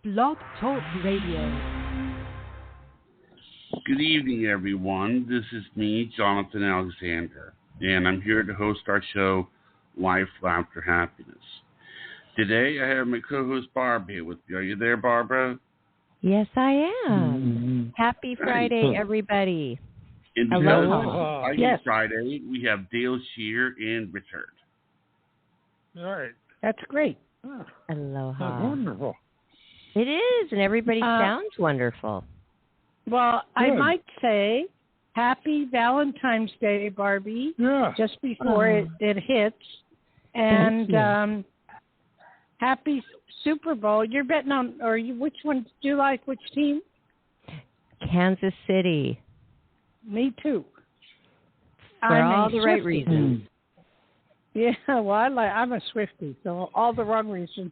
Blog Talk Radio. Good evening, everyone. This is me, Jonathan Alexander, and I'm here to host our show, Life, Laughter, Happiness. Today, I have my co-host, Barbara, with me. Are you there, Barbara? Yes, I am. Happy Friday, everybody. And Aloha. Yes. Friday, we have Dayle, Schear, and Richard. All right. That's great. Aloha. That's wonderful. It is, and everybody sounds wonderful. Well, Good. I might say happy Valentine's Day, Barbie, just before it hits. And happy Super Bowl. You're betting on, which one do you like? Which team? Kansas City. Me too. For all the right reasons. Yeah, well, I'm a Swiftie, so all the wrong reasons.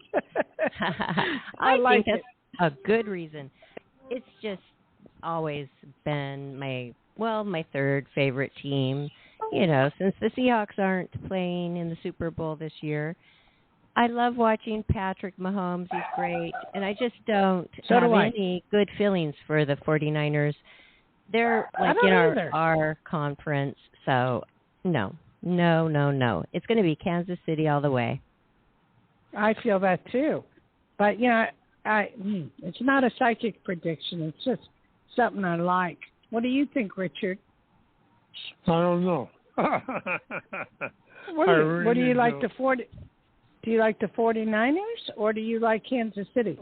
I like think that's a good reason. It's just always been my third favorite team. You know, since the Seahawks aren't playing in the Super Bowl this year, I love watching Patrick Mahomes. He's great, and I just don't have any good feelings for the 49ers. They're like in our conference, so no. It's going to be Kansas City all the way. I feel that too. But, it's not a psychic prediction. It's just something I like. What do you think, Richard? I don't know. What do you like the 40? Do you like the 49ers or do you like Kansas City?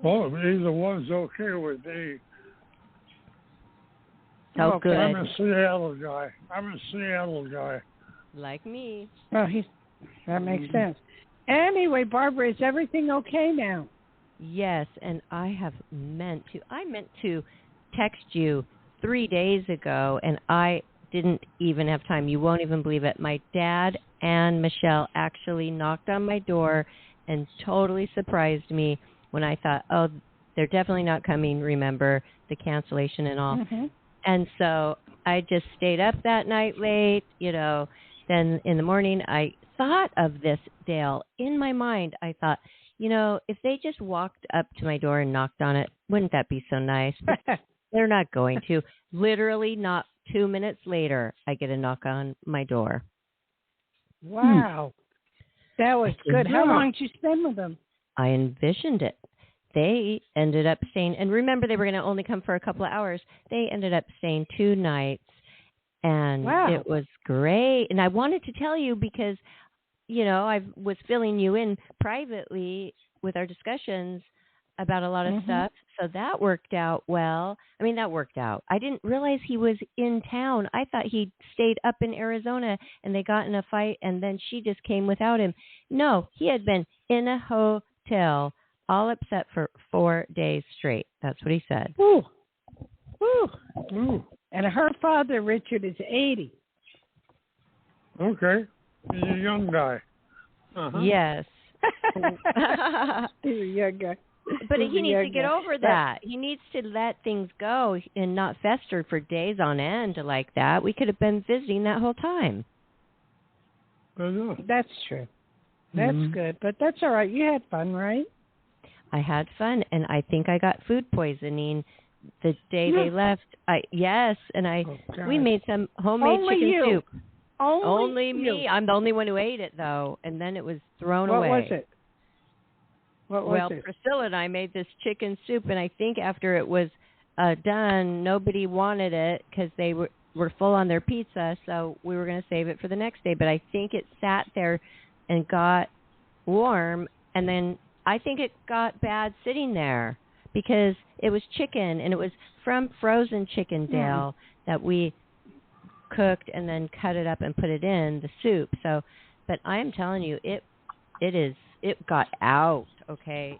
Well, either one's okay with me. Oh, good. I'm a Seattle guy. Like me. Oh, that makes sense. Anyway, Barbara, is everything okay now? Yes, and I meant to text you 3 days ago, and I didn't even have time. You won't even believe it. My dad and Michelle actually knocked on my door and totally surprised me when I thought, oh, they're definitely not coming, remember, the cancellation and all. Mm-hmm. And so I just stayed up that night late, Then in the morning, I thought of this, Dayle. In my mind, I thought, if they just walked up to my door and knocked on it, wouldn't that be so nice? But they're not going to. Literally not 2 minutes later, I get a knock on my door. Wow. That was good. How long did you spend with them? I envisioned it. They ended up staying, and remember, they were going to only come for a couple of hours. They ended up staying 2 nights, and It was great. And I wanted to tell you because, I was filling you in privately with our discussions about a lot of stuff, so that worked out well. I mean, that worked out. I didn't realize he was in town. I thought he stayed up in Arizona, and they got in a fight, and then she just came without him. No, he had been in a hotel all upset for 4 days straight. That's what he said. Ooh. And her father, Richard, is 80. Okay. He's a young guy. Uh-huh. Yes. He's a young guy. But he needs to get over that. He needs to let things go and not fester for days on end like that. We could have been visiting that whole time. I know. That's true. That's good. But that's all right. You had fun, right? I had fun, and I think I got food poisoning the day they left. We made some homemade chicken soup. Only me. I'm the only one who ate it, though, and then it was thrown away. What was it? Well, Priscilla and I made this chicken soup, and I think after it was done, nobody wanted it because they were full on their pizza, so we were going to save it for the next day. But I think it sat there and got warm, and then I think it got bad sitting there because it was chicken, and it was from frozen chicken, Dayle, that we cooked and then cut it up and put it in the soup. So, but I am telling you, it got out, okay?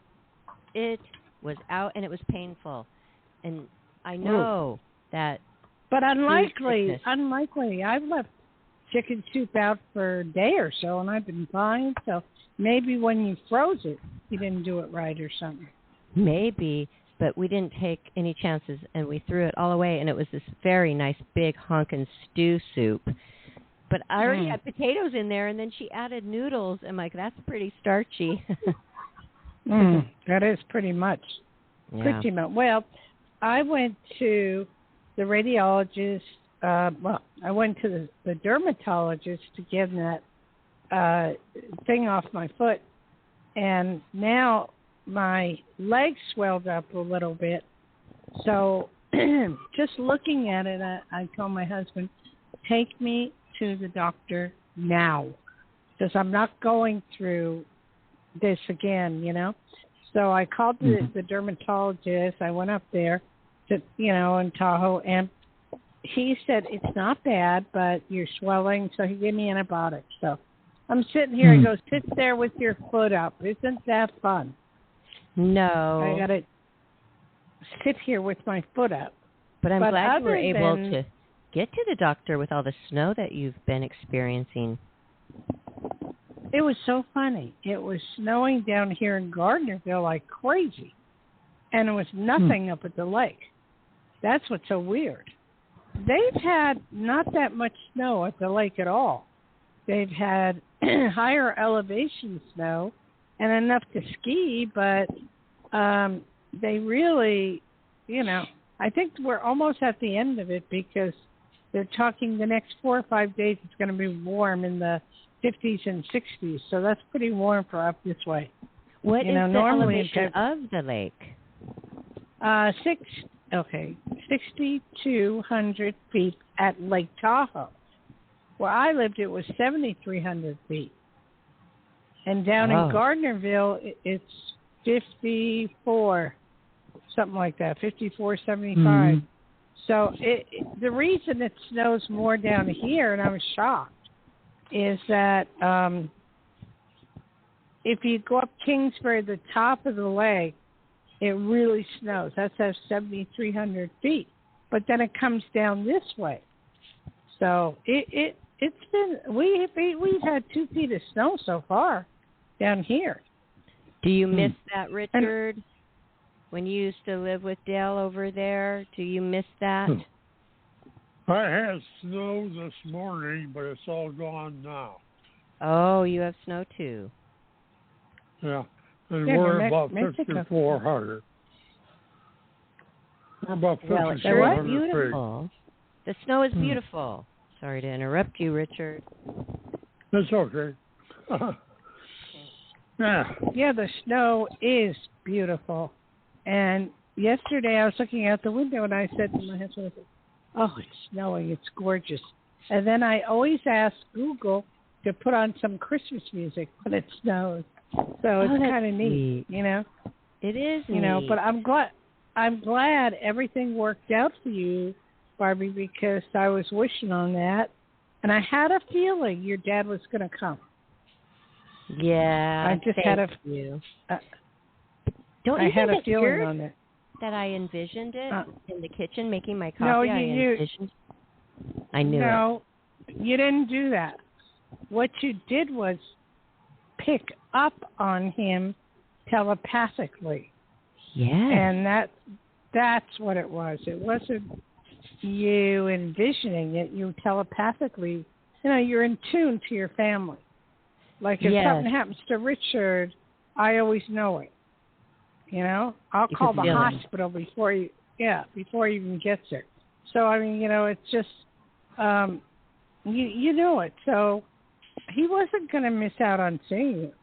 It was out, and it was painful. And I know that. But unlikely. I've left chicken soup out for a day or so, and I've been fine. So maybe when you froze it, you didn't do it right or something. Maybe, but we didn't take any chances, and we threw it all away, and it was this very nice big honkin' stew soup. But I already had potatoes in there, and then she added noodles. I'm like, that's pretty starchy. That is pretty much. Yeah. Pretty much. Well, I went to the radiologist. I went to the dermatologist to get that thing off my foot, and now my leg swelled up a little bit. So just looking at it, I told my husband, take me to the doctor now, because I'm not going through this again, So I called the dermatologist. I went up there to, in Tahoe, and he said, it's not bad, but you're swelling, so he gave me antibiotics. So I'm sitting here. He goes, sit there with your foot up. Isn't that fun? No. I got to sit here with my foot up. But I'm glad you were able to get to the doctor with all the snow that you've been experiencing. It was so funny. It was snowing down here in Gardnerville like crazy, and it was nothing up at the lake. That's what's so weird. They've had not that much snow at the lake at all. They've had higher elevation snow and enough to ski, but they really, I think we're almost at the end of it, because they're talking the next 4 or 5 days it's going to be warm in the 50s and 60s, so that's pretty warm for up this way. What is the elevation of the lake? 6,200 feet at Lake Tahoe. Where I lived, it was 7,300 feet. And down in Gardnerville, it's 54, something like that, 54.75. So the reason it snows more down here, and I was shocked, is that if you go up Kingsbury, the top of the lake, it really snows. That's at 7,300 feet. But then it comes down this way. So it's been, we've had 2 feet of snow so far down here. Do you miss that, Richard? When you used to live with Dayle over there, do you miss that? I had snow this morning, but it's all gone now. Oh, you have snow too. Yeah, and we're about 5,400. We're about 5,400 feet. Beautiful. The snow is beautiful. Sorry to interrupt you, Richard. That's okay. Yeah, the snow is beautiful. And yesterday I was looking out the window and I said to my husband, oh, it's snowing. It's gorgeous. And then I always ask Google to put on some Christmas music when it snows. So it's kind of neat, It is neat. But I'm glad everything worked out for you, Barbie, because I was wishing on that. And I had a feeling your dad was going to come. Yeah, I just had a feeling on it. That I envisioned it in the kitchen making my coffee. No, I knew it. No, you didn't do that. What you did was pick up on him telepathically. Yeah. And that's what it was. It wasn't you envisioning it. You telepathically, you're in tune to your family. Like if something happens to Richard, I always know it. I'll call the hospital before he even gets there. So, it's just, you know it. So he wasn't going to miss out on seeing you.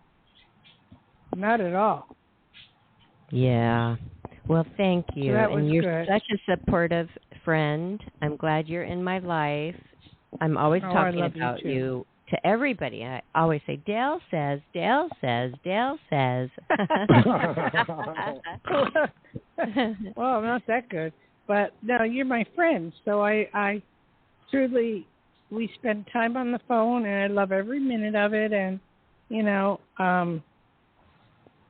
Not at all. Yeah. Well, thank you. So and you're good. such a supportive friend. I'm glad you're in my life. I'm always talking about you to everybody. I always say, Dayle says, Dayle says, Dayle says. Well, not that good. But, no, you're my friend. So I truly, we spend time on the phone, and I love every minute of it. And,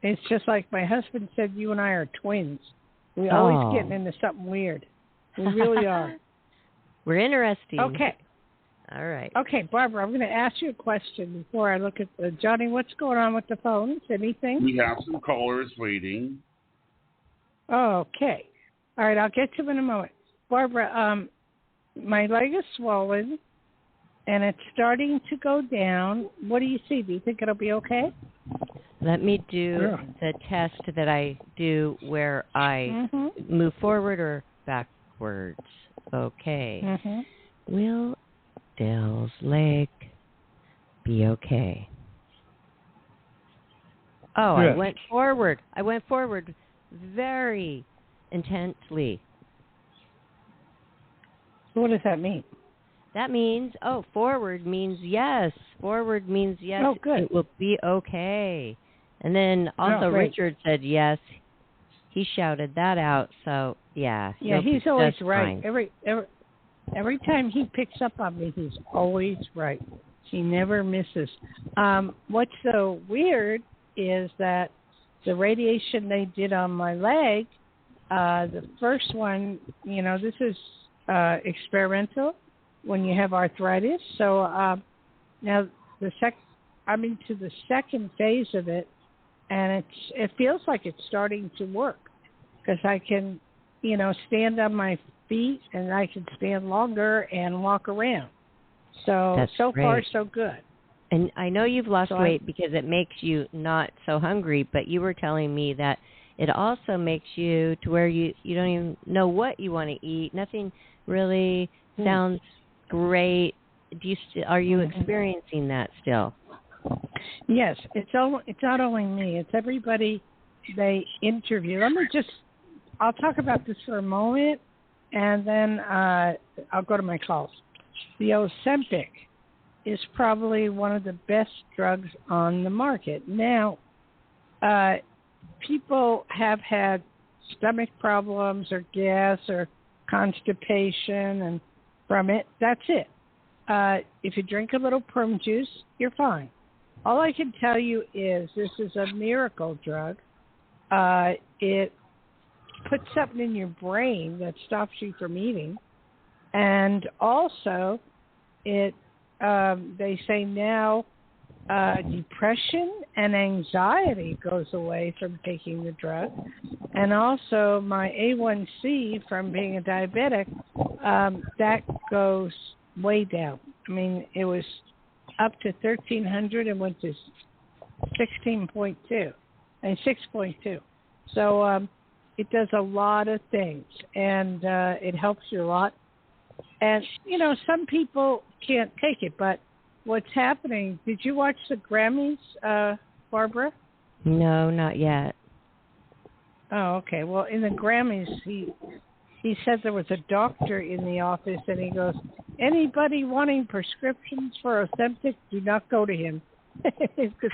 it's just like my husband said, you and I are twins. We always getting into something weird. We really are. We're interesting. Okay. All right. Okay, Barbara, I'm going to ask you a question before I look at Johnny, what's going on with the phones? Anything? We have some callers waiting. Okay. All right, I'll get to them in a moment. Barbara, my leg is swollen, and it's starting to go down. What do you see? Do you think it'll be okay? Let me do the test that I do where I move forward or backwards. Okay. Will Dayle's leg be okay? Oh, I went forward. I went forward very intently. What does that mean? That means, forward means yes. Forward means yes. Oh, good. It will be okay. And then also Richard said yes. He shouted that out. So, yeah. Yeah, he's always right. Fine. Every time he picks up on me, he's always right. He never misses. What's so weird is that the radiation they did on my leg, the first one, this is experimental when you have arthritis. So now I'm into the second phase of it, and it feels like it's starting to work because I can, stand on my feet and I can stand longer and walk around. So That's so great. far so good. And I know you've lost weight because it makes you not so hungry, but you were telling me that it also makes you to where you don't even know what you want to eat. Nothing really sounds great. Are you experiencing that still? Yes, it's not only me. It's everybody they interview. I'll talk about this for a moment, and then I'll go to my calls. The Ozempic is probably one of the best drugs on the market. Now, people have had stomach problems or gas or constipation, and from it, that's it. If you drink a little prune juice, you're fine. All I can tell you is this is a miracle drug. It puts something in your brain that stops you from eating, and also it they say now depression and anxiety goes away from taking the drug. And also my A1C from being a diabetic, that goes way down. I mean, it was up to 1,300 and went to 16.2 and 6.2. So it does a lot of things, and it helps you a lot. And, some people can't take it, but what's happening, did you watch the Grammys, Barbara? No, not yet. Oh, okay. Well, in the Grammys, he said there was a doctor in the office, and he goes, anybody wanting prescriptions for Ozempic, do not go to him. Because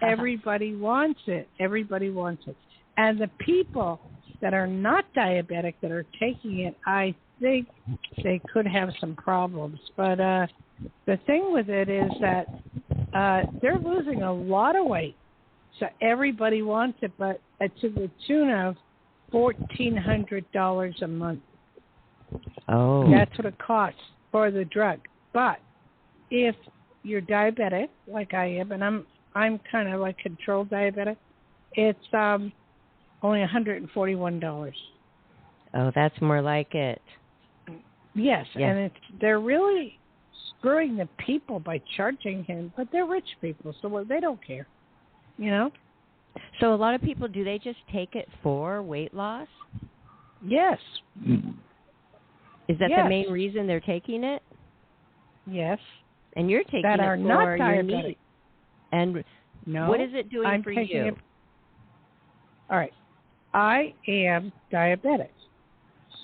everybody wants it. Everybody wants it. And the people that are not diabetic that are taking it, I think they could have some problems. But the thing with it is that they're losing a lot of weight. So everybody wants it, but to the tune of $1,400 a month. Oh. That's what it costs for the drug. But if you're diabetic, like I am, and I'm kind of like controlled diabetic, it's only $141. Oh, that's more like it. Yes, and they're really screwing the people by charging him, but they're rich people, so they don't care, So a lot of people, do they just take it for weight loss? Yes. Is that the main reason they're taking it? Yes. And you're taking that it are for not your diabetic. knee. And no, what is it doing I'm for taking you? It. All right. I am diabetic.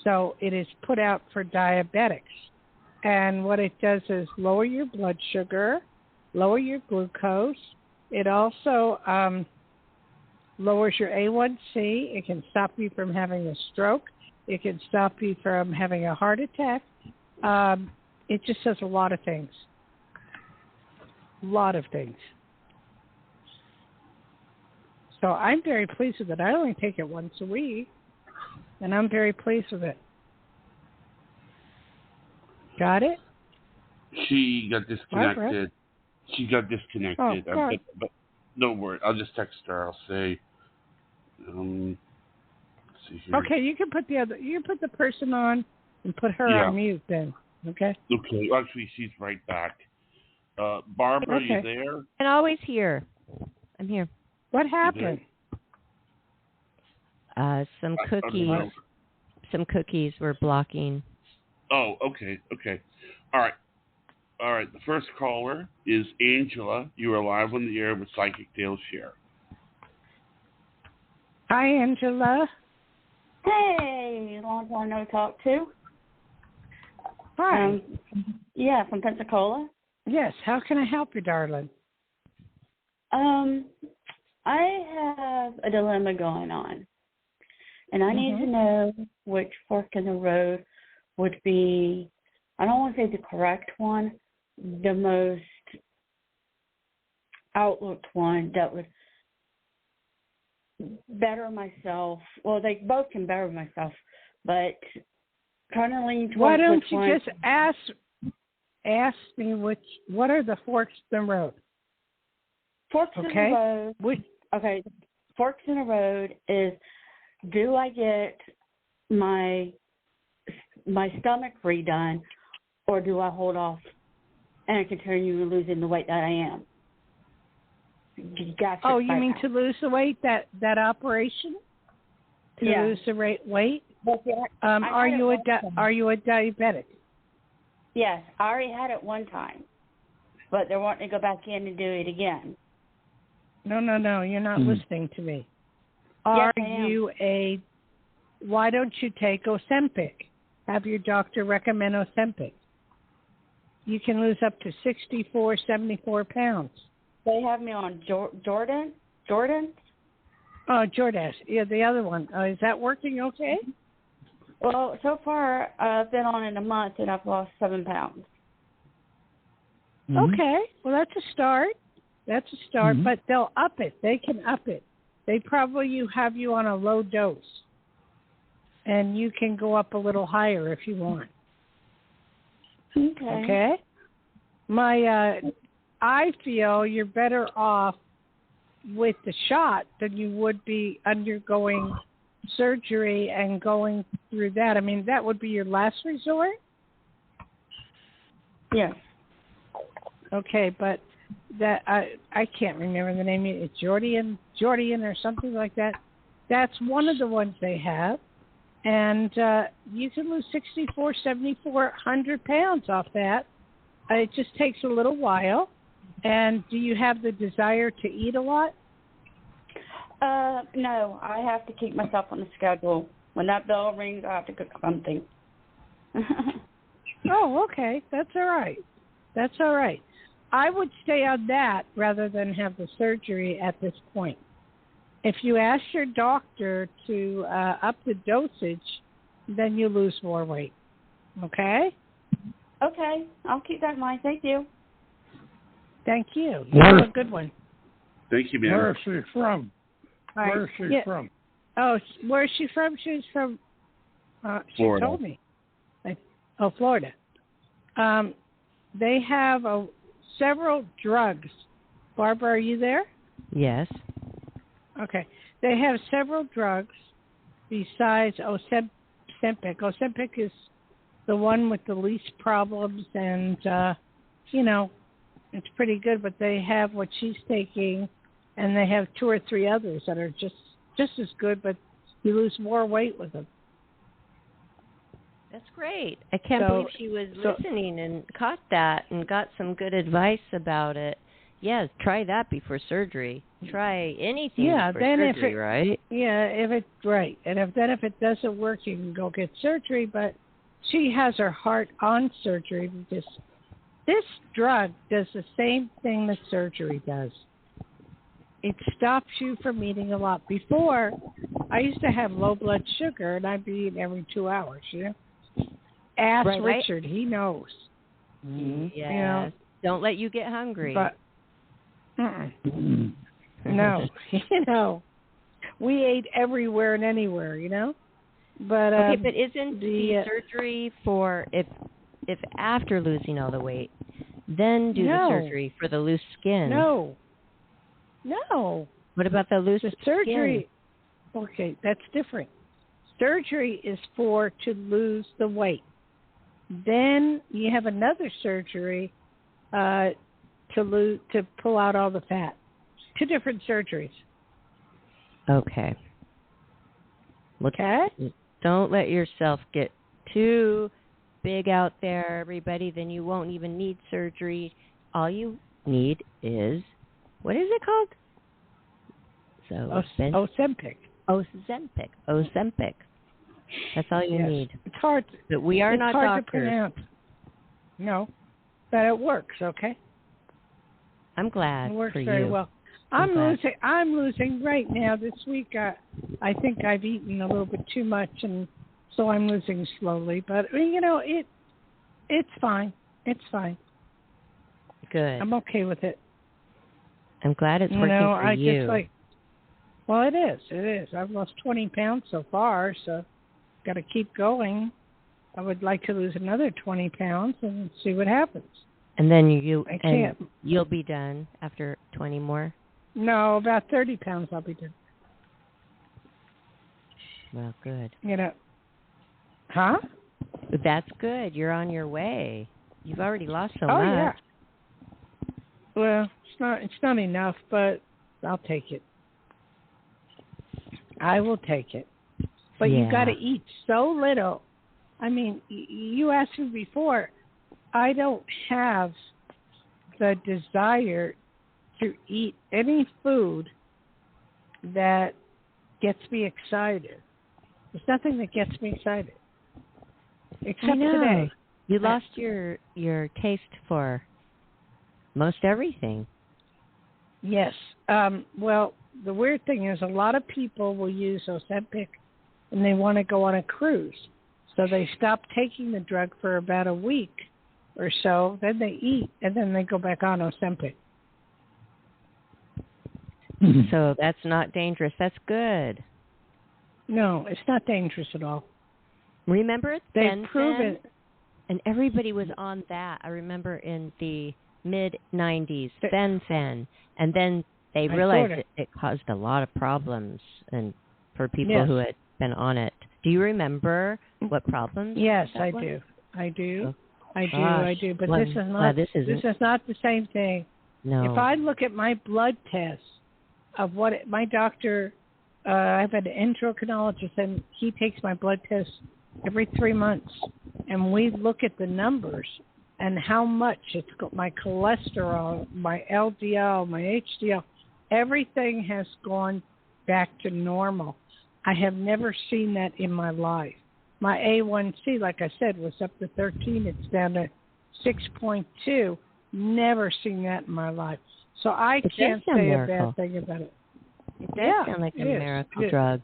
So it is put out for diabetics. And what it does is lower your blood sugar, lower your glucose. It also lowers your A1C. It can stop you from having a stroke. It can stop you from having a heart attack. It just does a lot of things. A lot of things. So I'm very pleased with it. I only take it once a week, and I'm very pleased with it. Got it? She got disconnected. Barbara? She got disconnected. Oh, but don't worry. I'll just text her. I'll say, let's see here. Okay, you can put the person on and put her on mute then. Okay? Okay. Actually, she's right back. Barbara, are you there? I'm always here. I'm here. What happened? Some cookies. Some cookies were blocking. Oh, okay. All right. The first caller is Angela. You are live on the air with Psychic Dayle Schear. Hi, Angela. Hey, long time no talk to. Hi. Yeah, from Pensacola. Yes. How can I help you, darling? I have a dilemma going on, and I need to know which fork in the road would be, I don't want to say the correct one, the most outlooked one that would better myself. Well, they both can better myself, but trying to lean towards why don't which you one. just ask me what are the forks in the road? Forks in the road. Okay, forks in the road is, do I get my stomach redone, or do I hold off and continue losing the weight that I am? Oh, you mean to lose the weight, that operation? To lose the weight? Are you a diabetic? Yes, I already had it one time, but they're wanting to go back in and do it again. No, you're not listening to me. Yes, Why don't you take Ozempic? Have your doctor recommend Ozempic. You can lose up to 64, 74 pounds. They have me on Jordan? Oh, Jordache. Yeah, the other one. Is that working okay? Well, so far, I've been on it a month, and I've lost 7 pounds. Okay. Well, that's a start. But they'll up it. They can up it. They probably have you on a low dose. And you can go up a little higher if you want. Okay? I feel you're better off with the shot than you would be undergoing surgery and going through that. I mean, that would be your last resort? Yes. Okay, but that I can't remember the name. It's Jordan or something like that. That's one of the ones they have. And you can lose 64, 74, 100 pounds off that. It just takes a little while. And do you have the desire to eat a lot? No, I have to keep myself on the schedule. When that bell rings, I have to cook something. Oh, okay. That's all right. I would stay on that rather than have the surgery at this point. If you ask your doctor to up the dosage, then you lose more weight. Okay? Okay. I'll keep that in mind. Thank you. Thank you. You have a good one. Thank you, ma'am. Where is she from? Right. Where is she from? Oh, where is she from? She's from, she Florida. told me. Florida. They have several drugs. Barbara, are you there? Yes. Okay. They have several drugs besides Ozempic. Ozempic is the one with the least problems, and, it's pretty good, but they have what she's taking, and they have 2 or 3 others that are just as good, but you lose more weight with them. That's great. I can't believe she was listening and caught that and got some good advice about it. Yes, try that before surgery. Try anything before surgery, right? Yeah, if it doesn't work, you can go get surgery, but she has her heart on surgery because this drug does the same thing that surgery does. It stops you from eating a lot. Before, I used to have low blood sugar, and I'd be eating every 2 hours, Ask Richard, he knows. Yes. Don't let you get hungry. But, no, we ate everywhere and anywhere, But okay, but isn't the surgery for if after losing all the weight, then do the surgery for the loose skin? No. What about the loose surgery? Skin? Okay, that's different. Surgery is to lose the weight. Then you have another surgery to pull out all the fat. 2 different surgeries. Okay. Okay. Don't let yourself get too big out there, everybody. Then you won't even need surgery. All you need is, what is it called? Ozempic. Ozempic. That's all you need. It's hard. But we are not hard doctors. To pronounce. No, but it works. Okay. I'm glad it works for very you. well. I'm losing right now. This week, I think I've eaten a little bit too much, and so I'm losing slowly. But it's fine. It's fine. Good. I'm okay with it. I'm glad it's working for you. Well, it is. It is. I've lost 20 pounds so far, so got to keep going. I would like to lose another 20 pounds and see what happens. And then you'll be done after 20 more? No, about 30 pounds I'll be done. Well, good. Huh? That's good. You're on your way. You've already lost so much. Yeah. Well, it's not enough, but I'll take it. I will take it. But you got to eat so little. I mean, you asked me before. I don't have the desire to eat any food that gets me excited. There's nothing that gets me excited. Except today. You lost your taste for most everything. Yes. Well, the weird thing is a lot of people will use Ozempic and they want to go on a cruise. So they stop taking the drug for about a week or so, then they eat, and then they go back on Ozempic. So that's not dangerous. That's good. No, it's not dangerous at all. Remember They've proven, and everybody was on that. I remember in the mid-'90s, Fen, and then they realized it caused a lot of problems and for people who had been on it. Do you remember what problems? Yes, I do. I do. But this is not the same thing. No. If I look at my blood tests of what my doctor, I have an endocrinologist, and he takes my blood tests every 3 months, and we look at the numbers and how much it's my cholesterol, my LDL, my HDL, everything has gone back to normal. I have never seen that in my life. My A1C, like I said, was up to 13. It's down to 6.2. Never seen that in my life. So I can't say a bad thing about it. It does sound like a miracle drug.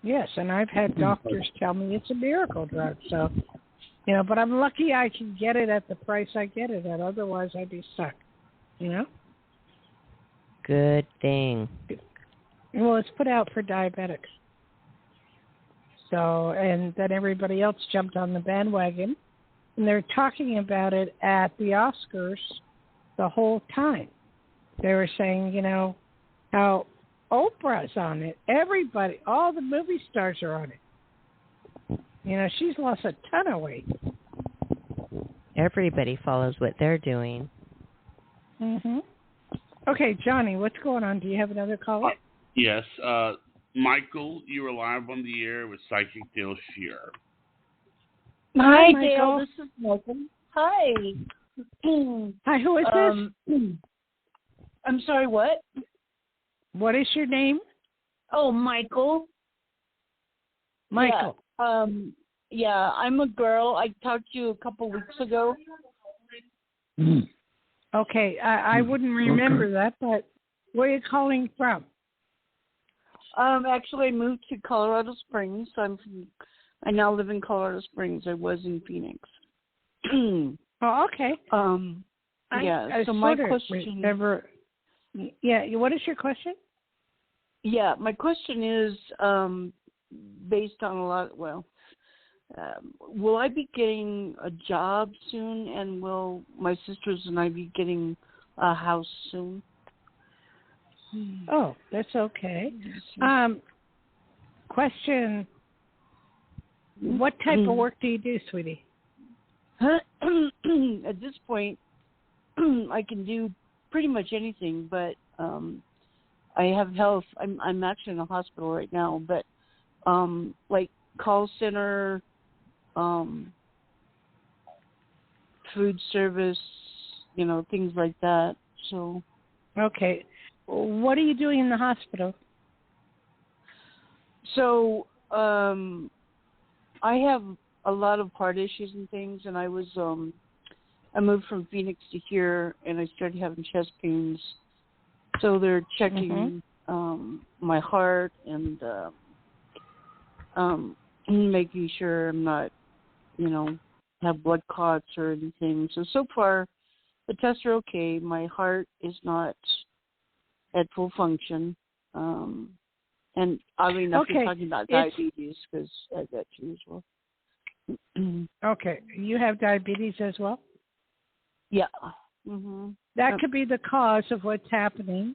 Yes, and I've had doctors tell me it's a miracle drug. So, but I'm lucky I can get it at the price I get it at. Otherwise, I'd be stuck. Good thing. Well, it's put out for diabetics. So, and then everybody else jumped on the bandwagon, and they're talking about it at the Oscars the whole time. They were saying, how Oprah's on it. Everybody, all the movie stars are on it. She's lost a ton of weight. Everybody follows what they're doing. Mhm. Okay, Johnny, what's going on? Do you have another call? Yes. Michael, you are live on the air with Psychic Dayle Schear. Hi, Dayle. This is Michael. Hi. Hi, who is this? I'm sorry, what? What is your name? Oh, Michael. Michael. Yeah, I'm a girl. I talked to you a couple weeks ago. Okay, I wouldn't remember that, but where are you calling from? Actually, I moved to Colorado Springs. I now live in Colorado Springs. I was in Phoenix. Oh, okay. Yeah. So my question. What is your question? Yeah, my question is based on a lot. Well, will I be getting a job soon, and will my sisters and I be getting a house soon? Oh, that's okay. Question: what type of work do you do, sweetie? At this point, I can do pretty much anything, but I have health. I'm actually in a hospital right now, but like call center, food service, things like that. So. Okay. What are you doing in the hospital? So, I have a lot of heart issues and things, and I moved from Phoenix to here, and I started having chest pains. So they're checking my heart and making sure I'm not, have blood clots or anything. So far, the tests are okay. My heart is not at full function. And oddly enough, you're talking about diabetes because I got you as well. Okay. You have diabetes as well? Yeah. Mm-hmm. That could be the cause of what's happening.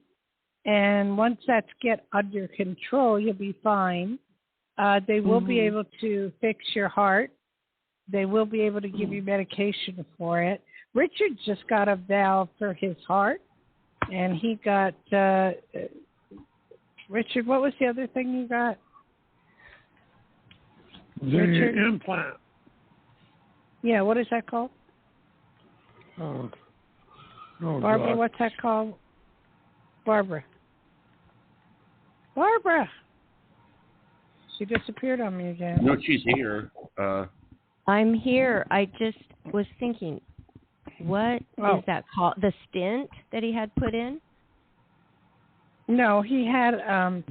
And once that's get under control, you'll be fine. They will be able to fix your heart. They will be able to give you medication for it. Richard just got a valve for his heart, and he got... Richard, what was the other thing you got? The implant. Yeah, what is that called? Barbara, God. what's that called? Barbara. She disappeared on me again. No, she's here. I'm here. I just was thinking, what is that called? The stent that he had put in? No, he had a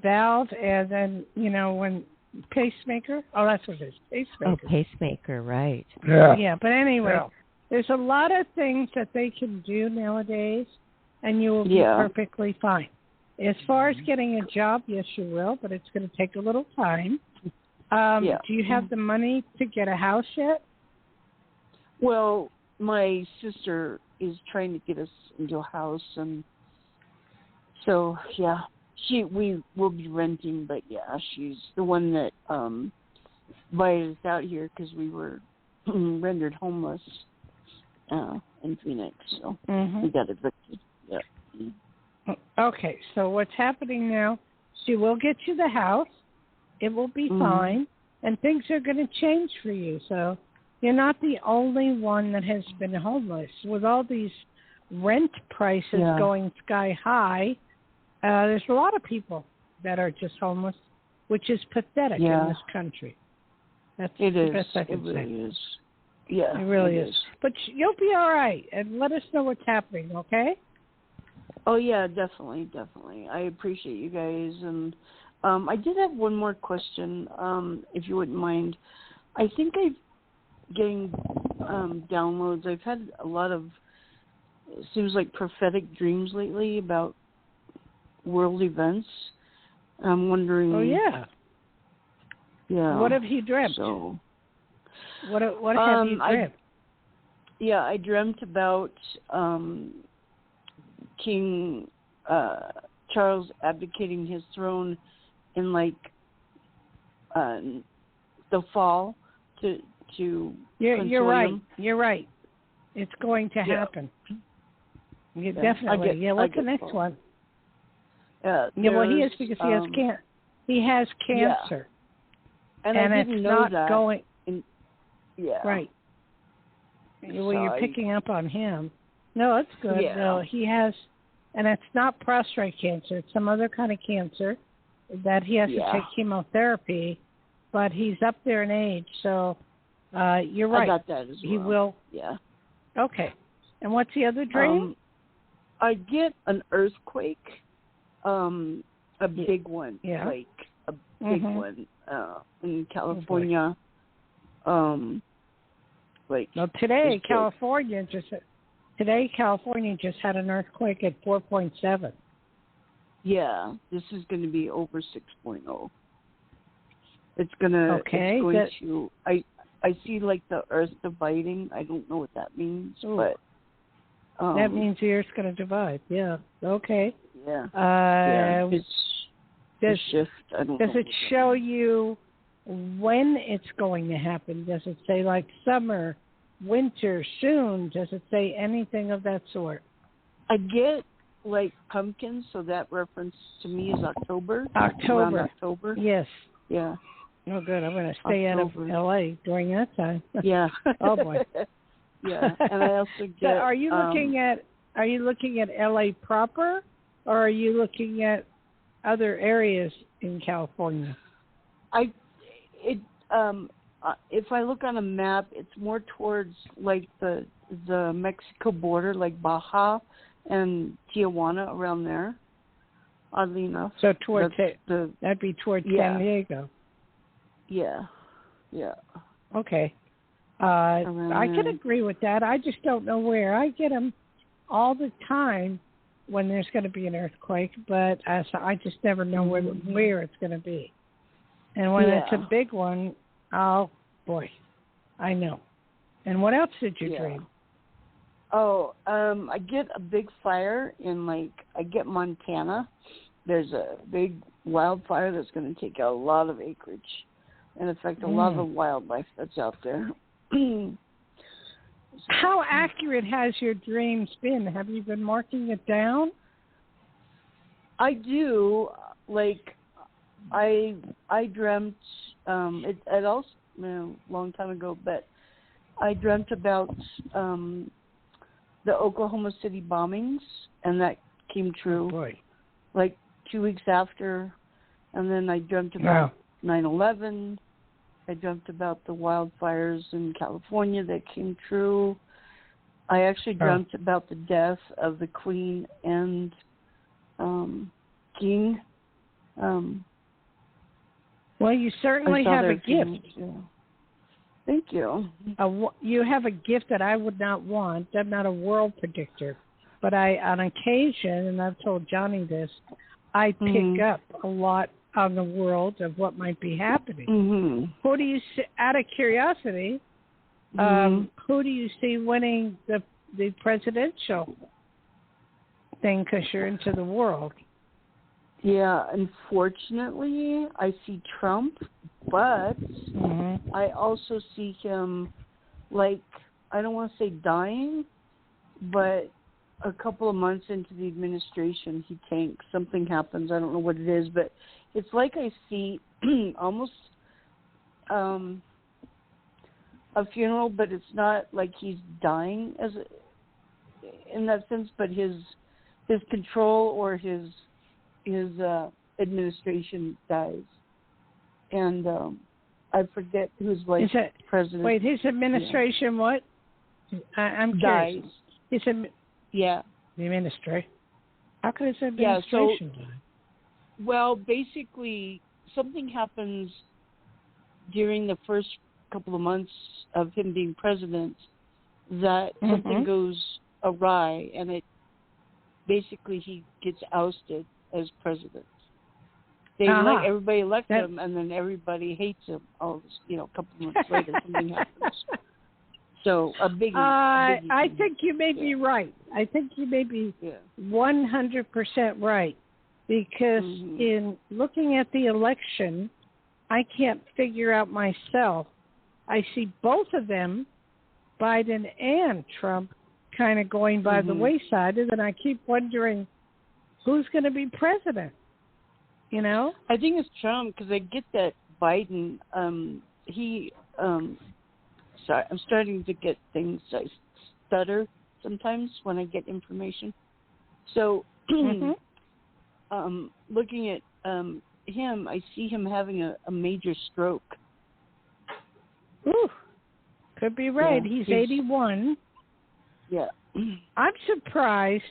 valve, and then, when pacemaker. Oh, that's what it is, pacemaker. Oh, pacemaker, right. Yeah, but anyway, there's a lot of things that they can do nowadays, and you will be perfectly fine. As far as getting a job, yes, you will, but it's going to take a little time. Do you have the money to get a house yet? Well, my sister is trying to get us into a house, and so, we will be renting, but she's the one that invited us out here because we were rendered homeless in Phoenix, so we got evicted. Yeah. Okay, so what's happening now, she will get you the house, it will be fine, and things are going to change for you, so you're not the only one that has been homeless. With all these rent prices going sky high, there's a lot of people that are just homeless, which is pathetic in this country. That's the best I can say. It really is. Yeah, it really is. But you'll be all right, and let us know what's happening, okay? Oh, yeah, definitely. I appreciate you guys. And I did have one more question, if you wouldn't mind. I think I'm getting downloads. I've had a lot of, it seems like prophetic dreams lately about world events. I'm wondering. Oh, yeah. Yeah. What have you dreamt? So, what have you dreamt? I dreamt about King Charles abdicating his throne in the fall to You're right. him. You're right. It's going to happen. Yeah, definitely. What's the next one? He is because he has cancer. And I didn't it's know not that. Going. Right. Well, you're picking up on him. No, that's good. Yeah. No, he has, and it's not prostate cancer. It's some other kind of cancer that he has to take chemotherapy, but he's up there in age, so you're right. I got that as well. He will. Yeah. Okay. And what's the other dream? I get an earthquake, a big one, like a big one in California. Today California just had an earthquake at 4.7. Yeah, this is going to be over 6.0. It's going to. I see like the earth dividing. I don't know what that means, but that means the earth's going to divide. Yeah. Okay. Yeah. Does shift? I don't does know it show you when it's going to happen? Does it say like summer, winter, soon? Does it say anything of that sort? I get like pumpkins, so that reference to me is October. October. Around October. Yes. Yeah. Oh, good. I'm going to stay out of L.A. during that time. Yeah. Oh boy. Yeah, and I also get. So are you looking at L.A. proper, or are you looking at other areas in California? If I look on a map, it's more towards like the Mexico border, like Baja and Tijuana, around there. Oddly enough. So towards that'd be towards San Diego. Yeah. Yeah. Okay. I can agree with that. I just don't know where. I get them all the time when there's going to be an earthquake, but I just never know where it's going to be. And when it's a big one, oh boy, I know. And what else did you dream? Oh, I get a big fire in I get Montana. There's a big wildfire that's going to take out a lot of acreage and affect a lot of the wildlife that's out there. How accurate has your dreams been? Have you been marking it down? I do. I dreamt it also a long time ago, but I dreamt about the Oklahoma City bombings, and that came true. Oh boy. 2 weeks after, and then I dreamt about 9/11. I dreamt about the wildfires in California that came true. I actually dreamt about the death of the Queen and King. Well, you certainly have a gift. Thank you. You have a gift that I would not want. I'm not a world predictor, but on occasion, and I've told Johnny this, I pick up a lot on the world of what might be happening. Mm-hmm. Who do you see, out of curiosity, who do you see winning the presidential thing, because you're into the world? Yeah, unfortunately, I see Trump, but I also see him, I don't want to say dying, but a couple of months into the administration, he tanks. Something happens. I don't know what it is, but it's like I see almost a funeral, but it's not like he's dying in that sense, but his control or his administration dies. And I forget who's president. Wait, his administration what? I'm curious. Dies. The ministry. How could his administration die? Well, basically, something happens during the first couple of months of him being president that something goes awry, and basically he gets ousted as president. Everybody elects him, and then everybody hates him. A couple of months later, something happens. So a biggie. I think you may be right. I think you may be 100% right, because in looking at the election, I can't figure out myself. I see both of them, Biden and Trump, kind of going by the wayside, and then I keep wondering who's going to be president. I think it's Trump, because I get that Biden. Sorry, I'm starting to get things. I stutter sometimes when I get information. So, looking at him, I see him having a major stroke. Ooh, could be right. Yeah, he's 81. Yeah. I'm surprised.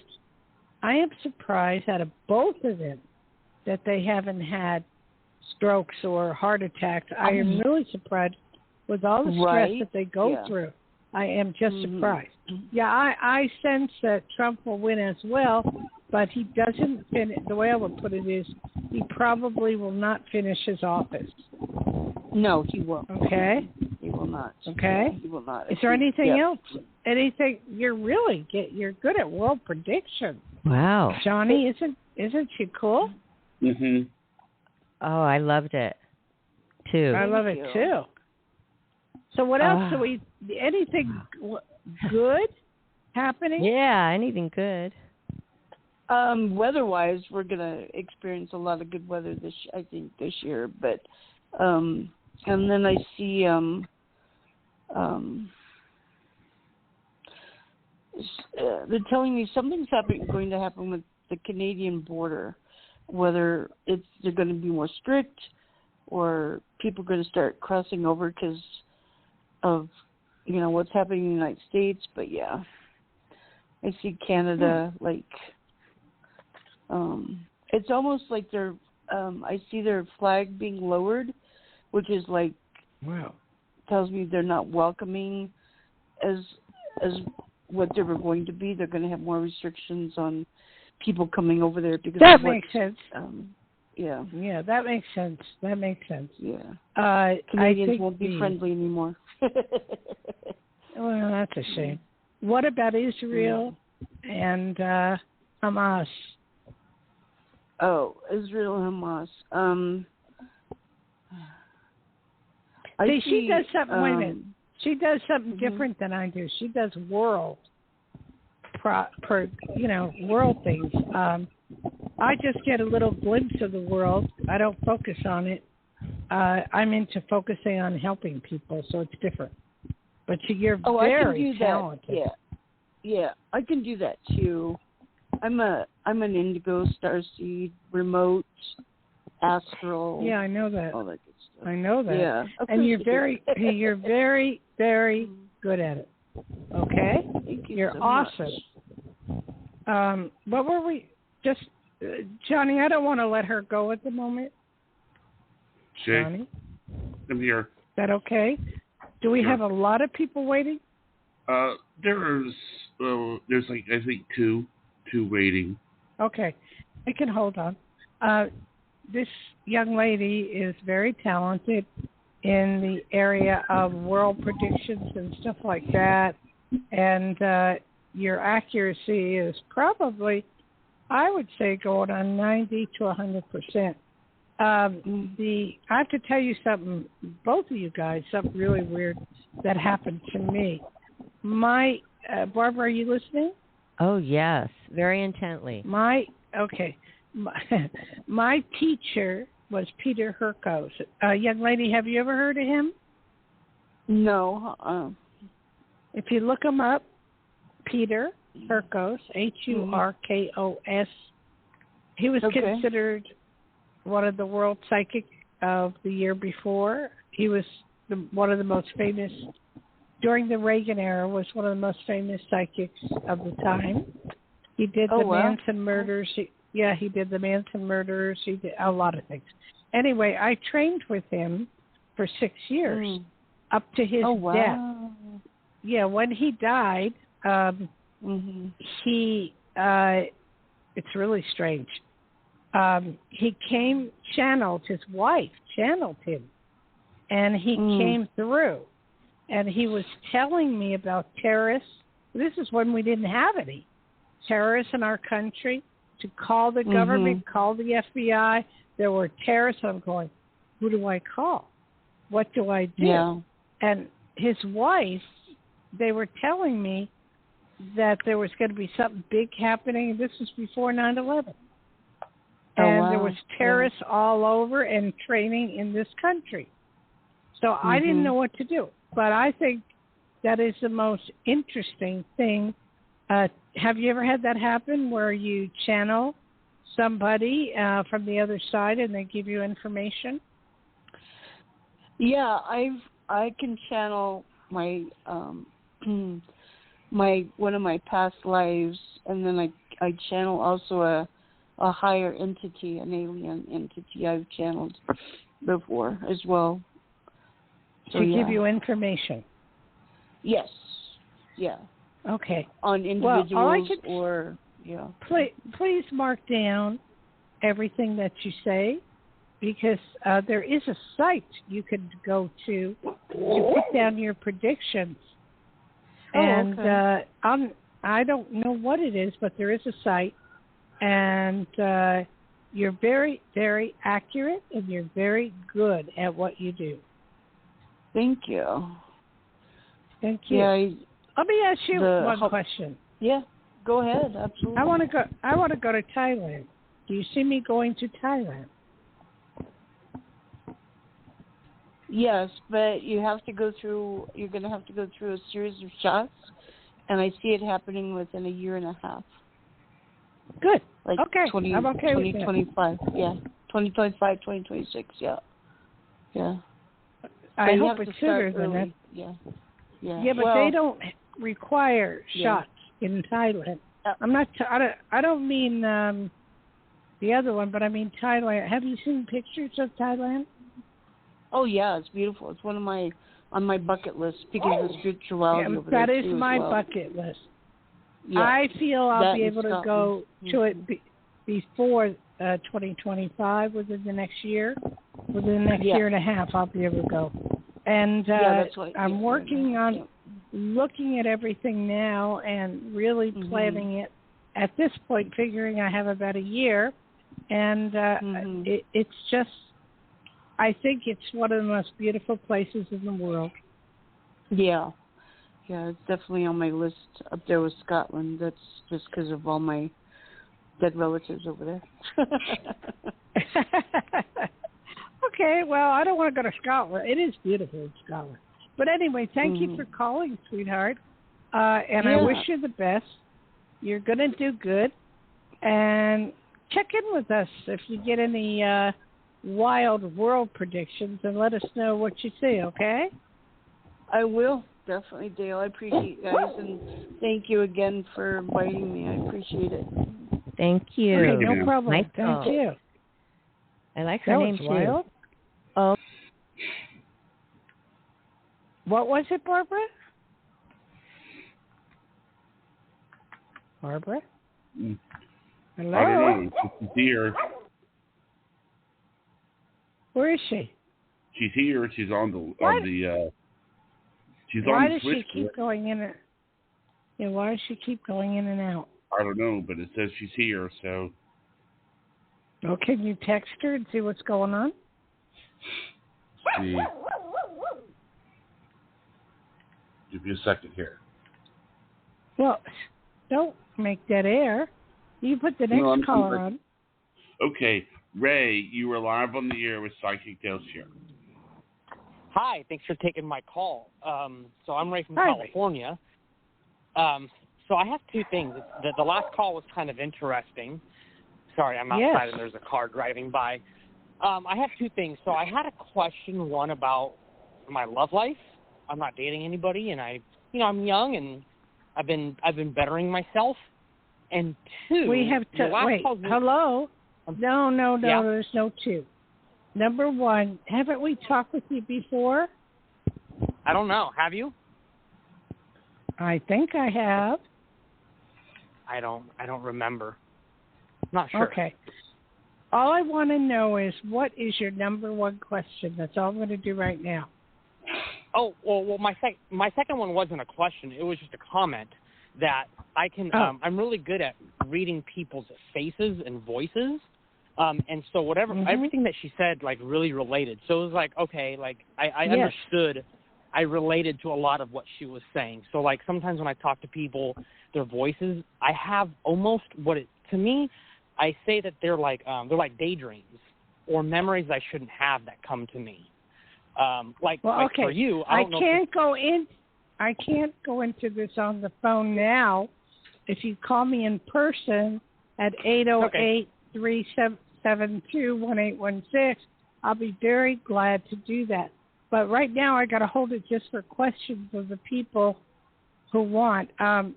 I am surprised out of both of them that they haven't had strokes or heart attacks. I am really surprised with all the stress that they go through. I am just surprised. Yeah, I sense that Trump will win as well, but he doesn't finish. The way I would put it is, he probably will not finish his office. No, he won't. Okay. He will not. Okay. He will not. Is there anything else? Anything? You're good at world prediction. Wow. Johnny, isn't she cool? Mm-hmm. Oh, I loved it too. I love it too. So what else do we? Anything good happening? Yeah, anything good. Weather-wise, we're gonna experience a lot of good weather this year. But and then I see they're telling me something's going to happen with the Canadian border, whether they're going to be more strict or people are going to start crossing over because of what's happening in the United States. But yeah, I see Canada it's almost like they're I see their flag being lowered, which is tells me they're not welcoming as what they were going to be. They're going to have more restrictions on people coming over there because that makes sense. Yeah, that makes sense. Yeah, Canadians won't be friendly anymore. Well, that's a shame. What about Israel and Hamas? Oh, Israel and Hamas. She does something. Wait a minute. She does something different than I do. She does world things. I just get a little glimpse of the world. I don't focus on it. I'm into focusing on helping people, so it's different. But you're very talented. Yeah, I can do that too. I'm an indigo, starseed, remote, astral. Yeah, I know that. All that good stuff. I know that. Yeah, and you're very, very good at it. Okay? Thank you. You're so awesome. Much. What were we just, Johnny? I don't want to let her go at the moment. Johnny, I'm here. Is that okay? Do we have a lot of people waiting? There's I think two waiting. Okay, I can hold on. This young lady is very talented in the area of world predictions and stuff like that, and your accuracy is probably, I would say, going on 90 to 100%. I have to tell you something, both of you guys, something really weird that happened to me. Barbara, are you listening? Oh, yes, very intently. My teacher was Peter Hurkos. Young lady, have you ever heard of him? No. If you look him up, Peter Hurkos, Hurkos, he was considered one of the world psychics of the year before. He was one of the most famous, during the Reagan era, was one of the most famous psychics of the time. He did the Manson murders. He did the Manson murders. He did a lot of things. Anyway, I trained with him for 6 years, up to his death. Yeah, when he died, he, it's really strange. He his wife channeled him, and he came through, and he was telling me about terrorists. This is when we didn't have any terrorists in our country, to call the government, call the FBI. There were terrorists. I'm going, who do I call? What do I do? Yeah. And his wife, they were telling me that there was going to be something big happening. This was before 9/11. And there was terrorists all over and training in this country. So I didn't know what to do. But I think that is the most interesting thing. Have you ever had that happen where you channel somebody from the other side and they give you information? Yeah, I can channel my one of my past lives, and then I channel also a higher entity, an alien entity I've channeled before as well. So, give you information? Yes. Yeah. Okay. On individuals Please mark down everything that you say, because there is a site you could go to put down your predictions. I don't know what it is, but there is a site, and you're very, very accurate, and you're very good at what you do. Thank you. Thank you. Yeah, Let me ask you one question. Yeah, go ahead. Absolutely. I want to go to Thailand. Do you see me going to Thailand? Yes, but you have to go through. You're going to have to go through a series of shots, and I see it happening within a year and a half. Good. Like okay. 20, I'm okay 2025. Yeah. 2025, 2026. Yeah. Yeah. I hope it's sooner than that. Yeah. Yeah. Yeah, but they don't require shots in Thailand. I'm not. I don't mean the other one, but I mean Thailand. Have you seen pictures of Thailand? Oh yeah, it's beautiful. It's on my bucket list because of the spirituality over there. That is too, my well. bucket list. Yeah. I feel I'll be able to go to it before 2025, within the next year. Within the next year and a half, I'll be able to go. And that's what, I'm working on looking at everything now and really planning it. At this point, figuring I have about a year, and it's just, I think it's one of the most beautiful places in the world. Yeah. Yeah, it's definitely on my list up there with Scotland. That's just because of all my dead relatives over there. Okay, well, I don't want to go to Scotland. It is beautiful in Scotland. But anyway, thank you for calling, sweetheart. And I wish you the best. You're going to do good. And check in with us if you get any wild world predictions, and let us know what you see, okay? I will. Definitely, Dayle. I appreciate you guys, and thank you again for inviting me. I appreciate it. Thank you. Okay, no problem. Nice Thank you. I like her name, wild. too. Oh. What was it, Barbara? Barbara? Hello? I don't know. She's here. Where is she? She's here. She's on the she's why on the does switch. She keep going in and why does she keep going in and out? I don't know, but it says she's here, so. Oh, can you text her and see what's going on? See. Give me a second here. Well, don't make dead air. You put the next caller on. Okay, Ray, you were live on the air with Psychic Dayle Schear. Hi, thanks for taking my call. So I'm Ray from Hi, California. So I have two things. The last call was kind of interesting. Sorry, I'm outside and there's a car driving by. I have two things. So I had a question, one about my love life. I'm not dating anybody, and I'm young, and I've been bettering myself. And two, we have to wait. Hello? No. Yeah. There's no two. Number one, haven't we talked with you before? I don't know. Have you? I think I have. I don't remember. I'm not sure. Okay. All I want to know is, what is your number one question? That's all I'm going to do right now. Oh, well, my second one wasn't a question. It was just a comment that I can. I'm really good at reading people's faces and voices, and so everything that she said really related. So it was okay, I understood. I related to a lot of what she was saying. So sometimes when I talk to people, their voices, I have almost to me, I say that they're like daydreams or memories I shouldn't have that come to me. For you, I can't go into this on the phone now. If you call me in person at 808-372-1816, I'll be very glad to do that. But right now I got to hold it just for questions of the people who want. How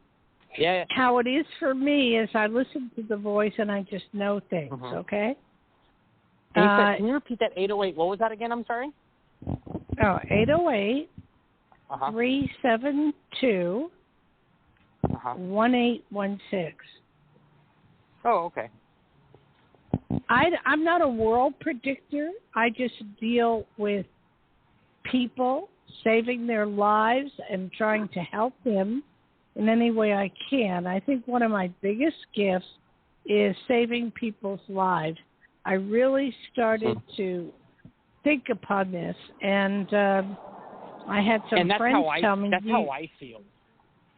it is for me is I listen to the voice and I just know things, okay? Can you repeat that 808? What was that again? I'm sorry? 808-372-1816. Oh, okay. I'm not a world predictor. I just deal with people, saving their lives and trying to help them in any way I can. I think one of my biggest gifts is saving people's lives. I really started to think upon this, and I had some friends tell me. That's how I feel.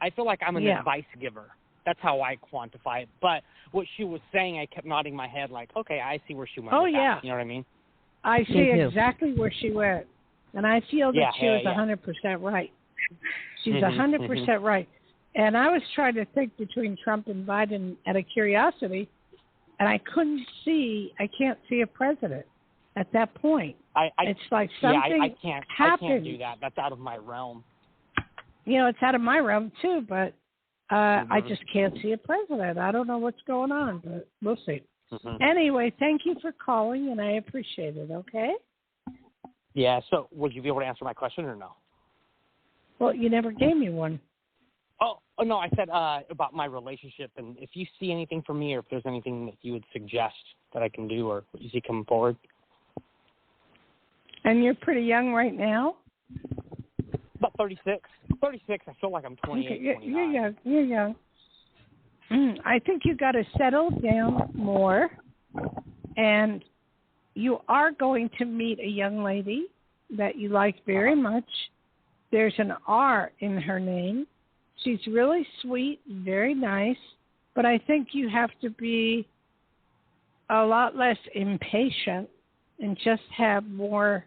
I feel like I'm an advice giver. That's how I quantify it. But what she was saying, I kept nodding my head like, okay, I see where she went. Oh, with yeah. that. You know what I mean? I see exactly where she went. And I feel that she was 100% right. She's 100% right. And I was trying to think between Trump and Biden out of curiosity, and I can't see a president at that point. It's like something I can't do that. That's out of my realm. You know, it's out of my realm too, but I just can't see a president. I don't know what's going on, but we'll see. Anyway, thank you for calling, and I appreciate it, okay? Yeah, so would you be able to answer my question or no? Well, you never gave me one. Oh no, I said about my relationship, and if you see anything for me or if there's anything that you would suggest that I can do or what you see coming forward. And you're pretty young right now? About 36. 36, I feel like I'm 28, okay, 29. You're young. I think you got to settle down more, and you are going to meet a young lady that you like very much. There's an R in her name. She's really sweet, very nice, but I think you have to be a lot less impatient and just have more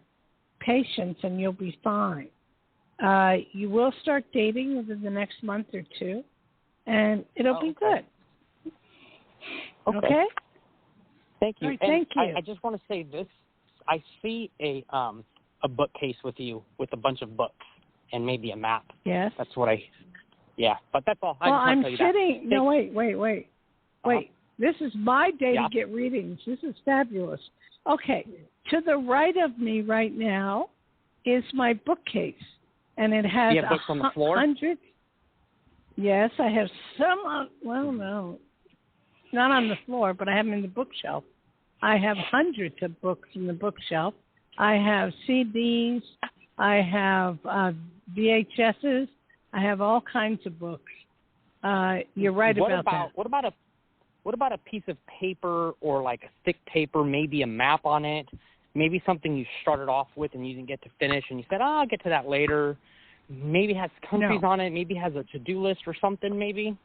patience, and you'll be fine. You will start dating within the next month or two, and it'll be good. Okay? Thank you. Right, thank you. I just want to say this. I see a bookcase with you with a bunch of books and maybe a map. Yes. That's what but that's all. Well, I'm sitting. No, wait. This is my day to get readings. This is fabulous. Okay. To the right of me right now is my bookcase, and it has books on the floor? 100. Yes, I have some on, well, no, not on the floor, but I have them in the bookshelf. I have hundreds of books in the bookshelf. I have CDs. I have VHSs. I have all kinds of books. You're right about that. What about a piece of paper or like a thick paper, maybe a map on it, maybe something you started off with and you didn't get to finish and you said, I'll get to that later. Maybe it has countries on it. Maybe it has a to-do list or something maybe.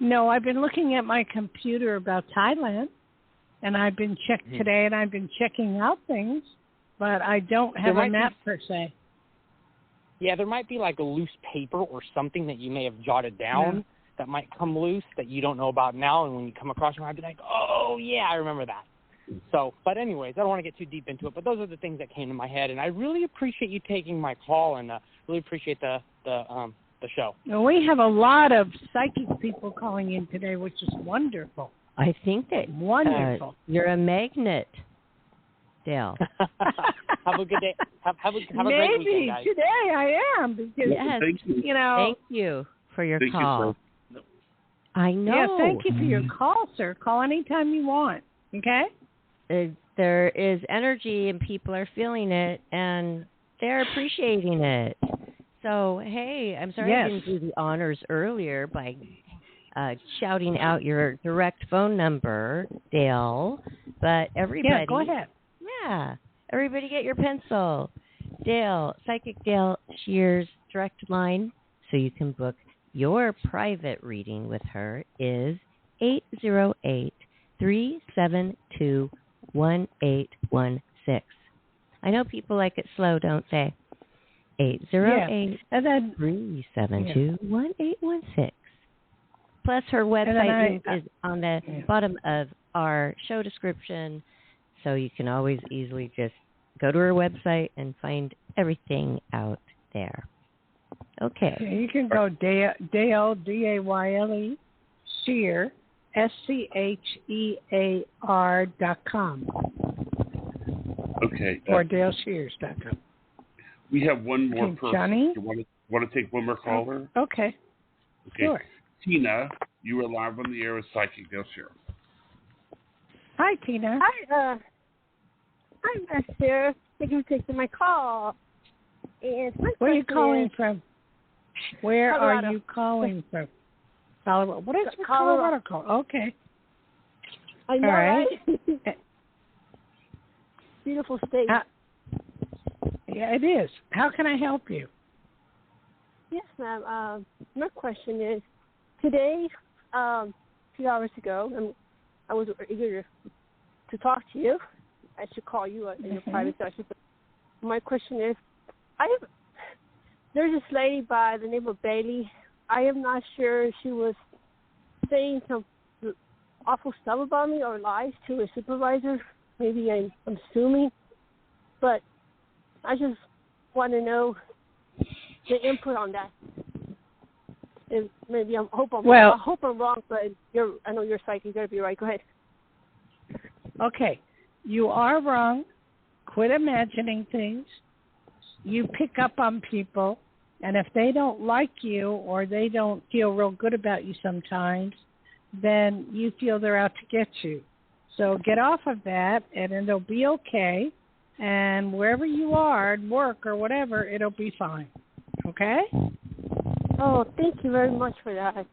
No, I've been looking at my computer about Thailand, and I've been today, and I've been checking out things, but I don't have a map per se. Yeah, there might be like a loose paper or something that you may have jotted down that might come loose that you don't know about now, and when you come across it, you might be like, oh, yeah, I remember that. So, but anyways, I don't want to get too deep into it, but those are the things that came to my head, and I really appreciate you taking my call, and really appreciate the show. Well, we have a lot of psychic people calling in today, which is wonderful. I think that wonderful. You're a magnet, Dayle. Have a good day. Have a great weekend, guys. Maybe today I am because Thank you for your call. I know. Yeah, thank you for your call, sir. Call anytime you want. Okay. There is energy, and people are feeling it, and they're appreciating it. So, hey, I'm sorry I didn't do the honors earlier by shouting out your direct phone number, Dayle. But everybody... Yeah, go ahead. Yeah. Everybody get your pencil. Dayle, Psychic Dayle Schear's direct line, so you can book your private reading with her, is 808-372-1816. I know people like it slow, don't they? 808-372-1816. Plus, her website link is on the bottom of our show description, so you can always easily just go to her website and find everything out there. Okay. You can go Dayle, Dayle, Schear, SCHEAR.com. Okay. Or DayleSchears.com. We have one more person. Johnny? You want to take one more caller? Okay. Sure. Tina, you are live on the air with Psychic Dayle Schear. Hi, Tina. Hi, Schear. Thank you for taking my call. And where are you calling from? Where are you calling from? Colorado. What is Colorado called? Okay. I know, right? Beautiful state. Yeah, it is. How can I help you? Yes, ma'am. My question is, today, a few hours ago, I was eager to talk to you. I should call you in your private session. But my question is, there's this lady by the name of Dayle. I am not sure if she was saying some awful stuff about me or lies to a supervisor. Maybe I'm assuming. But I just want to know the input on that. And maybe I hope I'm wrong, but I know you're psychic. You got to be right. Go ahead. Okay. You are wrong. Quit imagining things. You pick up on people, and if they don't like you or they don't feel real good about you sometimes, then you feel they're out to get you. So get off of that, and it'll be okay. And wherever you are, at work or whatever, it'll be fine. Okay? Oh, thank you very much for that.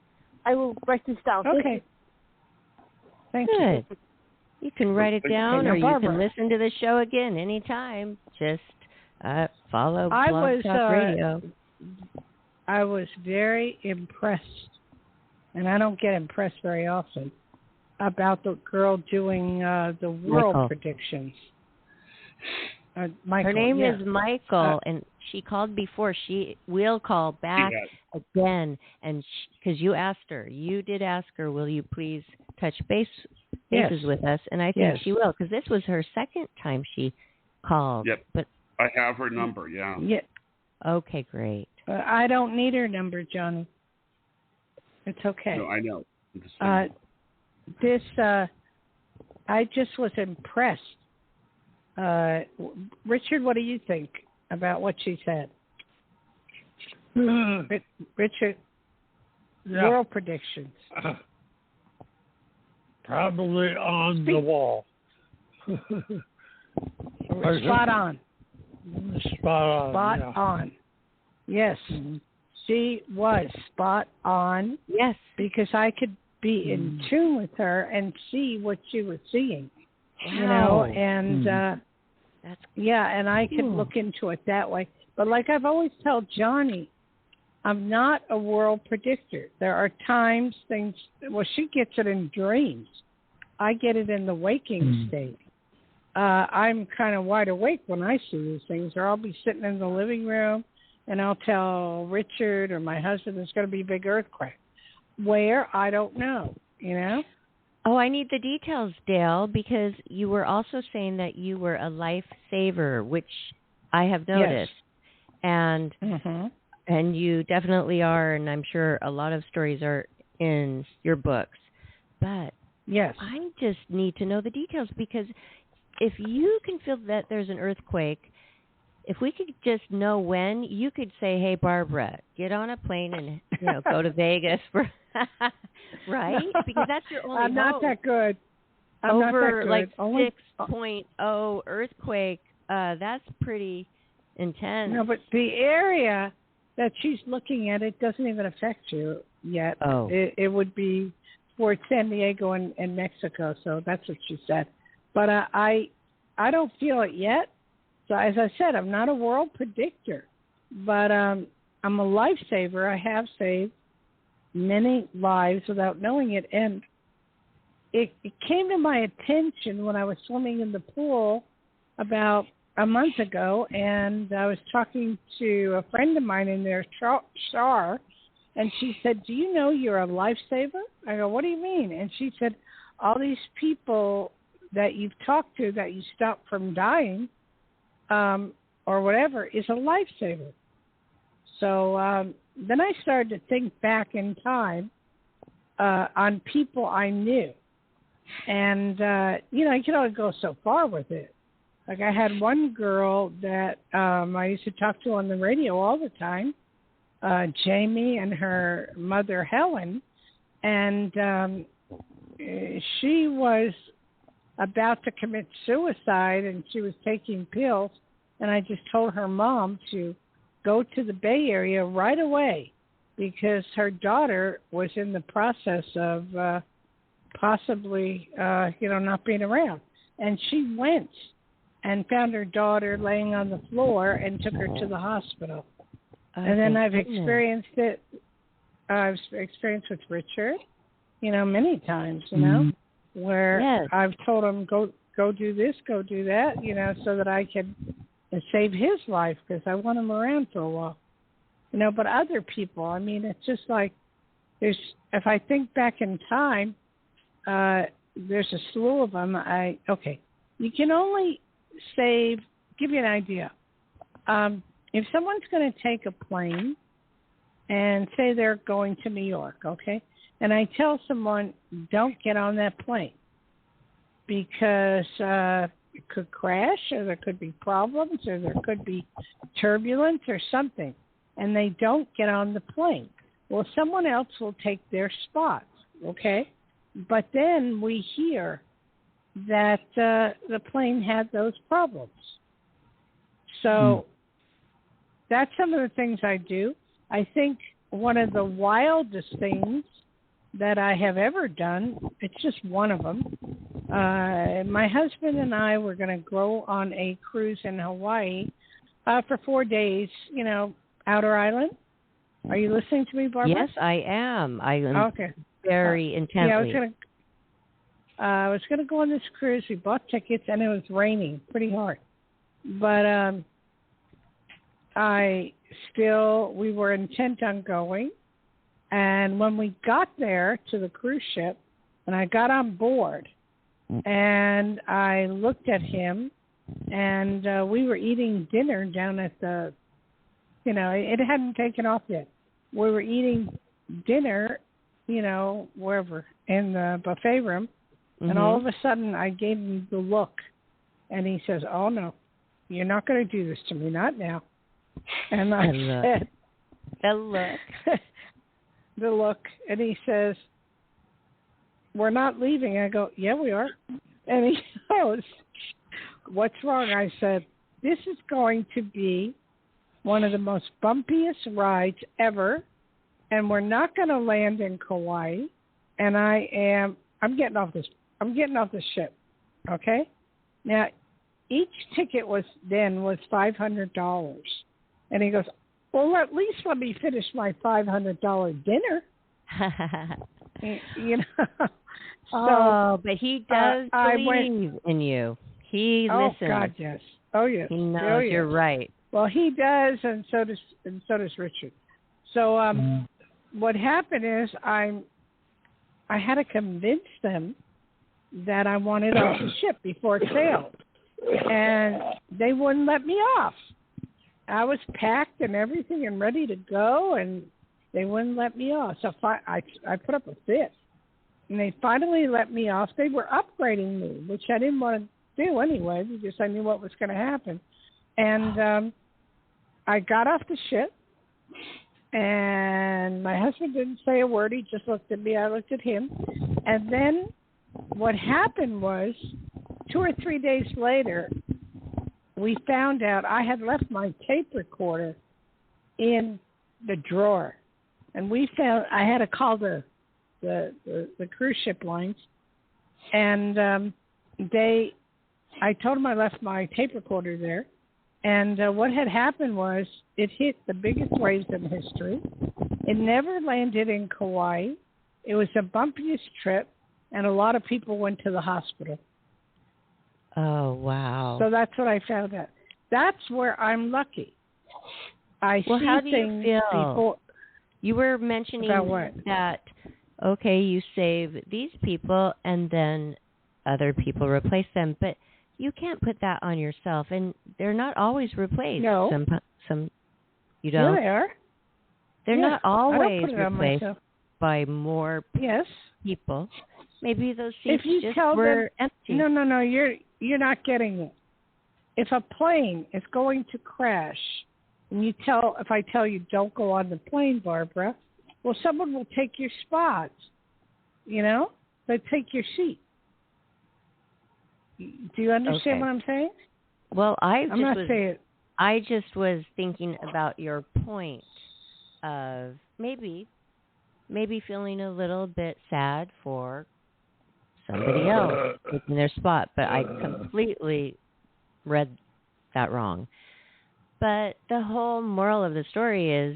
I will write this down. Okay. Thank you. You can write it down, or you Barbara. can listen to the show again anytime. Just follow Blog Talk Radio. I was very impressed, and I don't get impressed very often, about the girl doing the world predictions. Michael, her name is Michael, and she called before. She will call back again, and because you asked her, you did ask her, will you please touch bases with us? And I think she will, because this was her second time she called. Yep. But I have her number. Yeah. Okay, great. I don't need her number, Johnny. It's okay. No, I know. I just was impressed. Richard, what do you think about what she said? Richard, world predictions. Probably on the wall. Spot on. Spot on. Yes. Mm-hmm. She was spot on. Yes. Because I could be in tune with her and see what she was seeing. Wow. You know, and and I could look into it that way. But like I've always told Johnny, I'm not a world predictor. There are times things, she gets it in dreams. I get it in the waking state. I'm kind of wide awake when I see these things, or I'll be sitting in the living room and I'll tell Richard or my husband there's going to be a big earthquake. Where? I don't know, you know? Oh, I need the details, Dayle, because you were also saying that you were a lifesaver, which I have noticed. Yes. And you definitely are, and I'm sure a lot of stories are in your books. But I just need to know the details, because if you can feel that there's an earthquake, if we could just know when, you could say, hey, Barbara, get on a plane and go to Vegas for right? Because that's your only I'm not that good. Over like 6.0 earthquake, that's pretty intense. No, but the area that she's looking at, it doesn't even affect you yet. Oh. It would be for San Diego and Mexico, so that's what she said. But I don't feel it yet. So as I said, I'm not a world predictor, but I'm a lifesaver. I have saved many lives without knowing it. And it came to my attention when I was swimming in the pool about a month ago, and I was talking to a friend of mine in there, Schear, and she said, do you know you're a lifesaver? I go, what do you mean? And she said, all these people that you've talked to that you stopped from dying or whatever is a lifesaver. So then I started to think back in time on people I knew. And, you can only go so far with it. Like I had one girl that I used to talk to on the radio all the time, Jamie, and her mother, Helen. And she was about to commit suicide, and she was taking pills. And I just told her mom to go to the Bay Area right away because her daughter was in the process of possibly, not being around. And she went and found her daughter laying on the floor and took her to the hospital. And then I've experienced it I've experienced with Richard, many times, where I've told him, go do this, go do that, so that I can save his life because I want him around for a while. But other people, I mean, it's just like if I think back in time, there's a slew of them. You can only give you an idea. If someone's going to take a plane and say they're going to New York, okay, and I tell someone, don't get on that plane because it could crash or there could be problems or there could be turbulence or something, and they don't get on the plane. Well, someone else will take their spot, okay? But then we hear that the plane had those problems. So that's some of the things I do. I think one of the wildest things that I have ever done, it's just one of them. My husband and I were going to go on a cruise in Hawaii for 4 days, outer island. Are you listening to me, Barbara? Yes, I am. I am very intently. Yeah, I was going to go on this cruise. We bought tickets, and it was raining pretty hard. But we were intent on going. And when we got there to the cruise ship, and I got on board, and I looked at him, and we were eating dinner down at the, it hadn't taken off yet. We were eating dinner, wherever, in the buffet room, and all of a sudden I gave him the look, and he says, "Oh, no, you're not going to do this to me, not now." And I said, "The look." The look, and he says, "We're not leaving." I go, "Yeah, we are." And he goes, "What's wrong?" I said, "This is going to be one of the most bumpiest rides ever, and we're not going to land in Kauai. And I'm getting off this ship, okay? Now, each ticket was $500." And he goes, "Well, at least let me finish my $500 dinner." But he does believe in you. He listens. Oh God, yes. Oh yes. He knows you're right. Well, he does, and so does Richard. So what happened is I had to convince them that I wanted off the ship before it sailed, and they wouldn't let me off. I was packed and everything and ready to go, and they wouldn't let me off. So I put up a fit, and they finally let me off. They were upgrading me, which I didn't want to do anyway, because I knew what was going to happen. And I got off the ship, and my husband didn't say a word. He just looked at me. I looked at him. And then what happened was 2 or 3 days later, we found out I had left my tape recorder in the drawer. And we found I had to call the cruise ship lines. And I told them I left my tape recorder there. And what had happened was it hit the biggest waves in history. It never landed in Kauai. It was the bumpiest trip, and a lot of people went to the hospital. Oh, wow. So that's what I found out. That's where I'm lucky. I see how do things you feel? before. You were mentioning that, okay, you save these people, and then other people replace them, but you can't put that on yourself, and they're not always replaced. No. Some you don't. Yeah, they are. They're not always replaced myself. by more people. Maybe those seats just were empty. No, you're not getting it. If a plane is going to crash, and if I tell you don't go on the plane, Barbara, well, someone will take your spot. They take your seat. Do you understand what I'm saying? Well, I just was thinking about your point of maybe feeling a little bit sad for somebody else taking their spot, but I completely read that wrong. But the whole moral of the story is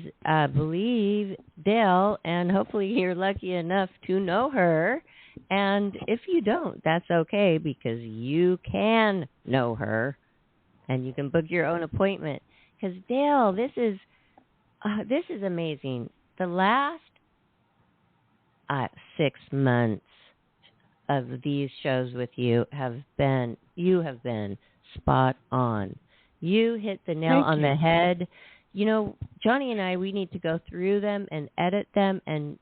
believe Dayle, and hopefully you're lucky enough to know her. And if you don't, that's okay, because you can know her, and you can book your own appointment. Because Dayle, this is amazing. The last 6 months of these shows with you have been spot on. You hit the nail on the head. You know, Johnny and I, we need to go through them and edit them and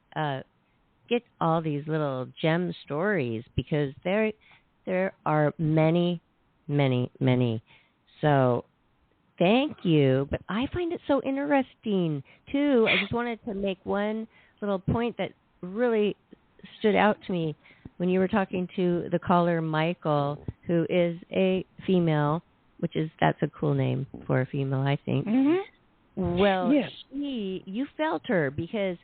get all these little gem stories, because there are many, many, many. So thank you. But I find it so interesting, too. I just wanted to make one little point that really stood out to me when you were talking to the caller, Michael, who is a female, that's a cool name for a female, I think. Mm-hmm. Well, yes. You felt her, because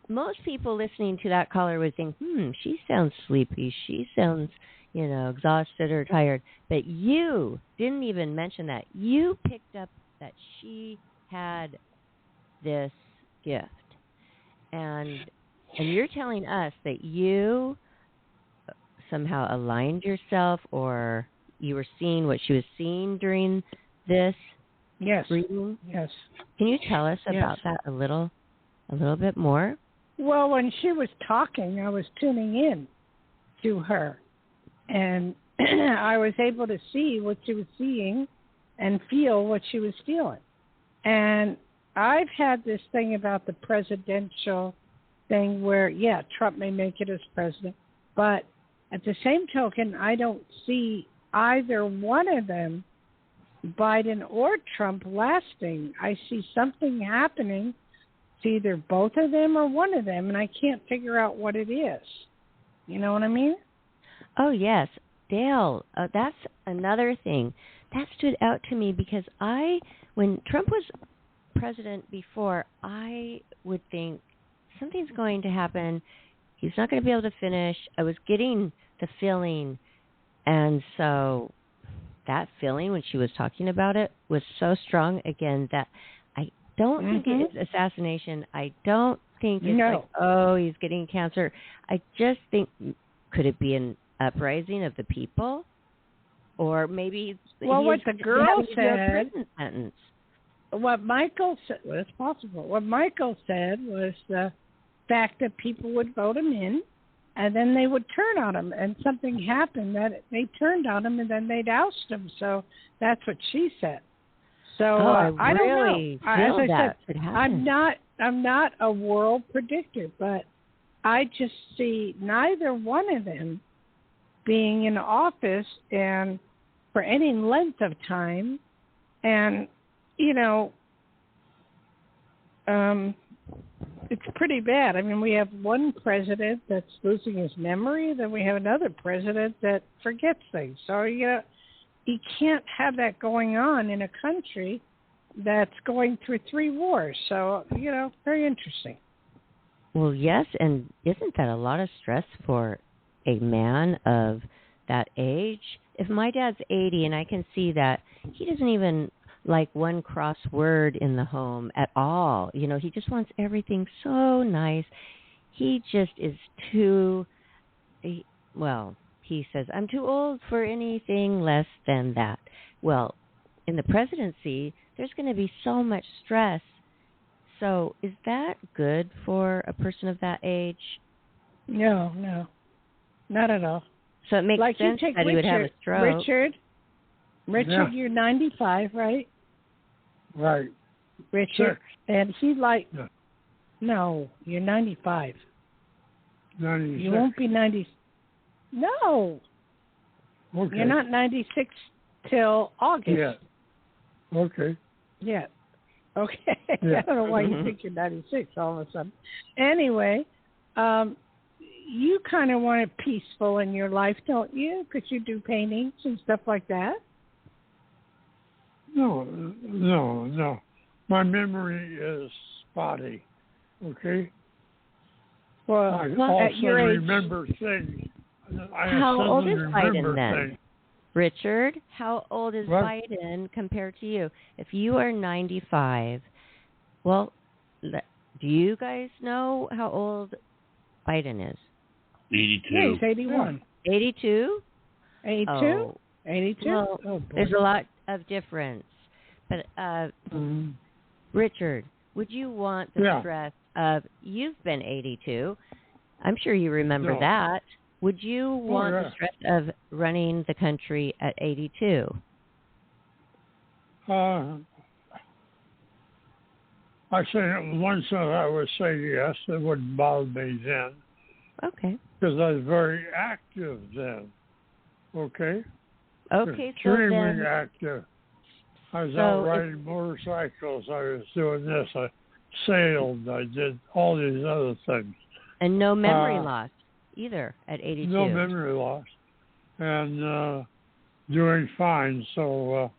most people listening to that caller would think, she sounds sleepy. She sounds, exhausted or tired. But you didn't even mention that. You picked up that she had this gift. And you're telling us that you somehow aligned yourself, or you were seeing what she was seeing during this reading? Yes. Can you tell us about that a little bit more? Well, when she was talking, I was tuning in to her, and I was able to see what she was seeing and feel what she was feeling. And I've had this thing about the presidential thing where, Trump may make it as president, but at the same token, I don't see either one of them, Biden or Trump, lasting. I see something happening to either both of them or one of them, and I can't figure out what it is. You know what I mean? Oh, yes. Dayle, that's another thing. That stood out to me, because when Trump was president before, I would think something's going to happen. He's not going to be able to finish. I was getting the feeling, and so that feeling when she was talking about it was so strong again that I don't think it is assassination. I don't think it's like, he's getting cancer. I just think, could it be an uprising of the people? Or maybe what the girl said, what Michael said, it's possible. What Michael said was the fact that people would vote him in, and then they would turn on him, and something happened that they turned on him, and then they'd oust him. So that's what she said. So I don't know. As I said, I'm not a world predictor, but I just see neither one of them being in office and for any length of time, and it's pretty bad. I mean, we have one president that's losing his memory, then we have another president that forgets things. So, you can't have that going on in a country that's going through 3 wars. So, very interesting. Well, yes, and isn't that a lot of stress for a man of that age? If my dad's 80, and I can see that, he doesn't even like one cross word in the home at all. He just wants everything so nice. He just is he says, I'm too old for anything less than that. Well, in the presidency, there's going to be so much stress. So is that good for a person of that age? No, not at all. So it makes sense that he would have a stroke. Richard, you're 95, right? Right. Richard, sure. And no, you're 95. 96. You won't be 90. No. Okay. You're not 96 till August. Yeah. Okay. Yeah. Okay. Yeah. I don't know why you think you're 96 all of a sudden. Anyway, you kind of want it peaceful in your life, don't you? Because you do paintings and stuff like that. No. My memory is spotty. Okay. Well, I also remember things. How old is Biden then? Richard, how old is Biden compared to you? If you are 95, well, do you guys know how old Biden is? 82. Yeah, he's 81. 82? 82? Oh. 82? Well, there's a lot of difference. But, Richard, would you want the stress of, you've been 82. I'm sure you remember that. Would you want the stress of running the country at 82? I say once I would say yes. It wouldn't bother me then. Okay. Because I was very active then. Okay. Okay, extremely active. I was out riding motorcycles. I was doing this. I sailed. I did all these other things. And no memory loss either at 82. No memory loss. And doing fine. So,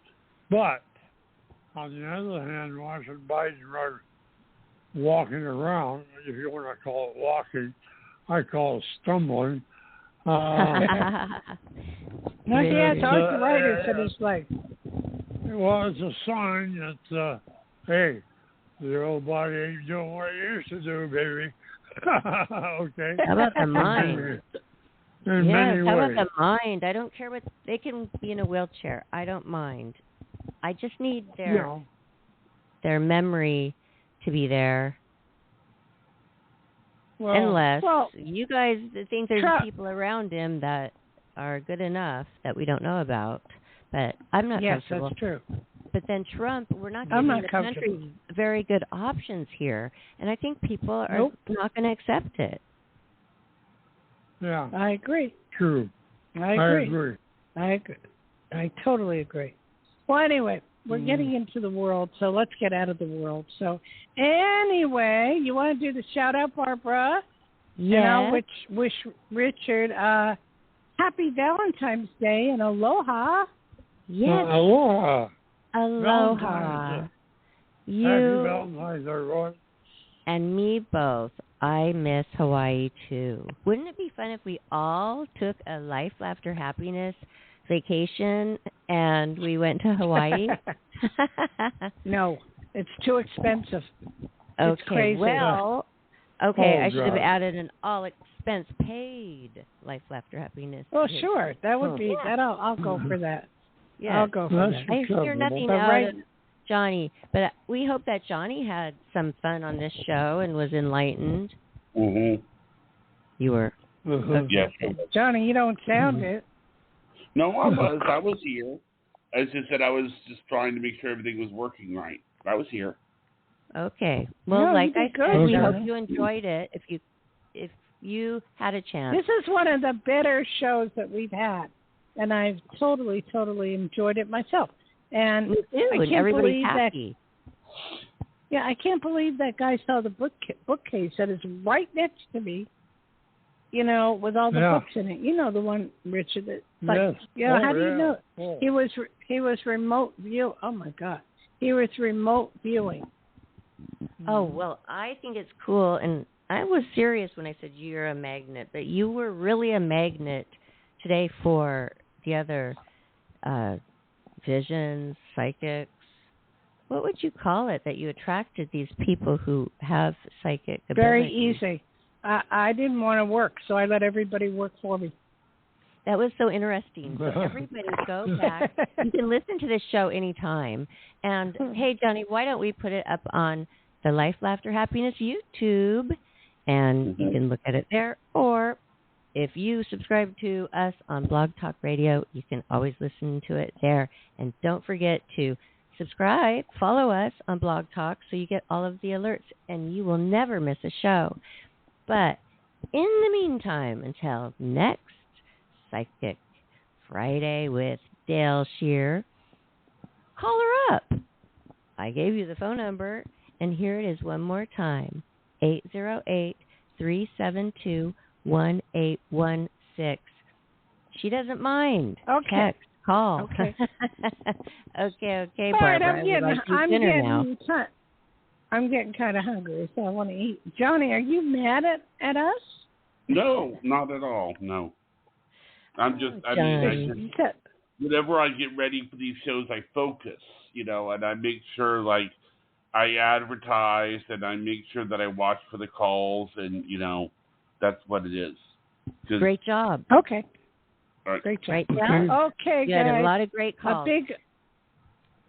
but on the other hand, watching Biden walking around, if you want to call it walking, I call it stumbling. No, he has arthritis in his leg. Well, it's a sign that, hey, the old body ain't doing what it used to do, baby. Okay. How about the mind? How about the mind? I don't care what they can be in a wheelchair. I don't mind. I just need their memory to be there. Well, unless you guys think there's people around him that are good enough that we don't know about. But I'm not comfortable. Yes, that's true. But then Trump, we're not giving the country very good options here. And I think people are not going to accept it. Yeah. I agree. True. I agree. I totally agree. Well, anyway, we're getting into the world, so let's get out of the world. So anyway, you want to do the shout-out, Barbara? Yeah. Wish Richard happy Valentine's Day and aloha. Yes. Aloha. Aloha. You Happy Valentine's, everyone. And me both. I miss Hawaii, too. Wouldn't it be fun if we all took a Life, Laughter, Happiness vacation and we went to Hawaii? No, it's too expensive. Okay, it's crazy. Well, I should have added an all-expense paid Life, Laughter, Happiness. Oh, sure. That would be, I'll go for that. Yeah. I'll go for that. I hear nothing out of Johnny, but we hope that Johnny had some fun on this show and was enlightened. Mm-hmm. You were? Mm-hmm. Yes. Johnny, you don't sound it. No, I was here. I just said I was just trying to make sure everything was working right. I was here. Okay. Well, like I said, we hope you enjoyed it. If you had a chance. This is one of the better shows that we've had, and I've totally enjoyed it myself. And I can't believe happy. that. I can't believe that guy saw the bookcase that is right next to me. You know, with all the books in it. You know the one, Richard. That, how do you know? Oh. He was remote view. Oh my God, he was remote viewing. Oh well, I think it's cool, and I was serious when I said you're a magnet, but you were really a magnet today for the other visions, psychics. What would you call it that you attracted these people who have psychic abilities? Very easy. I didn't want to work, so I let everybody work for me. That was so interesting. So everybody go back. You can listen to this show anytime. And, hey, Johnny, why don't we put it up on the Life, Laughter, Happiness YouTube, and you can look at it there. Or if you subscribe to us on Blog Talk Radio, you can always listen to it there. And don't forget to subscribe, follow us on Blog Talk so you get all of the alerts, and you will never miss a show. But in the meantime, until next Psychic Friday with Dayle Schear, call her up. I gave you the phone number, and here it is one more time, 808-372-1816. She doesn't mind. Okay. Text, call. Okay. okay, all right, Barbara. I'm getting kind of hungry, so I want to eat. Johnny, are you mad at us? No, not at all. No. I'm just, whenever I get ready for these shows, I focus, and I make sure, like, I advertise and I make sure that I watch for the calls, and, that's what it is. Great job. Okay. Right. Great job. Right. Yeah. Okay, you guys. had a lot of great calls. A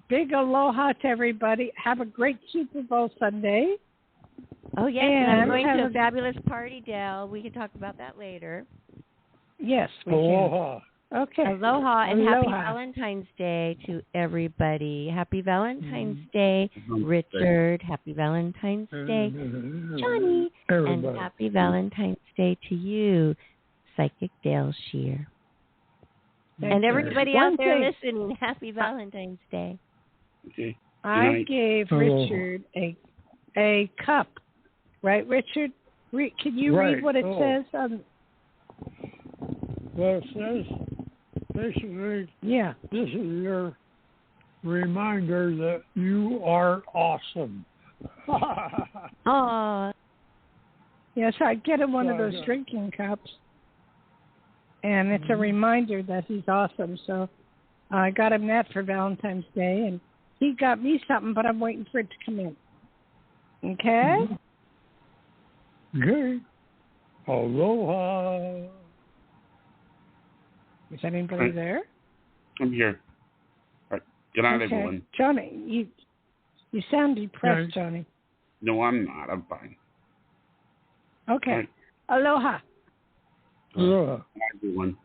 big aloha to everybody. Have a great Super Bowl Sunday. Oh, yes. And I'm going to a fabulous party, Dayle. We can talk about that later. Yes, we Aloha. can. Okay. Aloha and Aloha. happy Valentine's Day to everybody. Happy Valentine's Day, Richard. Happy Valentine's Day, Johnny. Everybody. And happy Valentine's Day to you, Psychic Dayle Schear. And everybody out there listening, happy Valentine's Day. Okay. I gave Richard a cup, right, Richard? Can you read what it says on? Well, it says basically, this is your reminder that you are awesome. Oh, yes, I get him one of those drinking cups, and it's a reminder that he's awesome. So I got him that for Valentine's Day, and he got me something, but I'm waiting for it to come in. Okay? Okay. Aloha. Is anybody there? I'm here. All right. Good night, everyone. Johnny, you sound depressed, Johnny. No, I'm not. I'm fine. Okay. Right. Aloha. Aloha. Hi, everyone.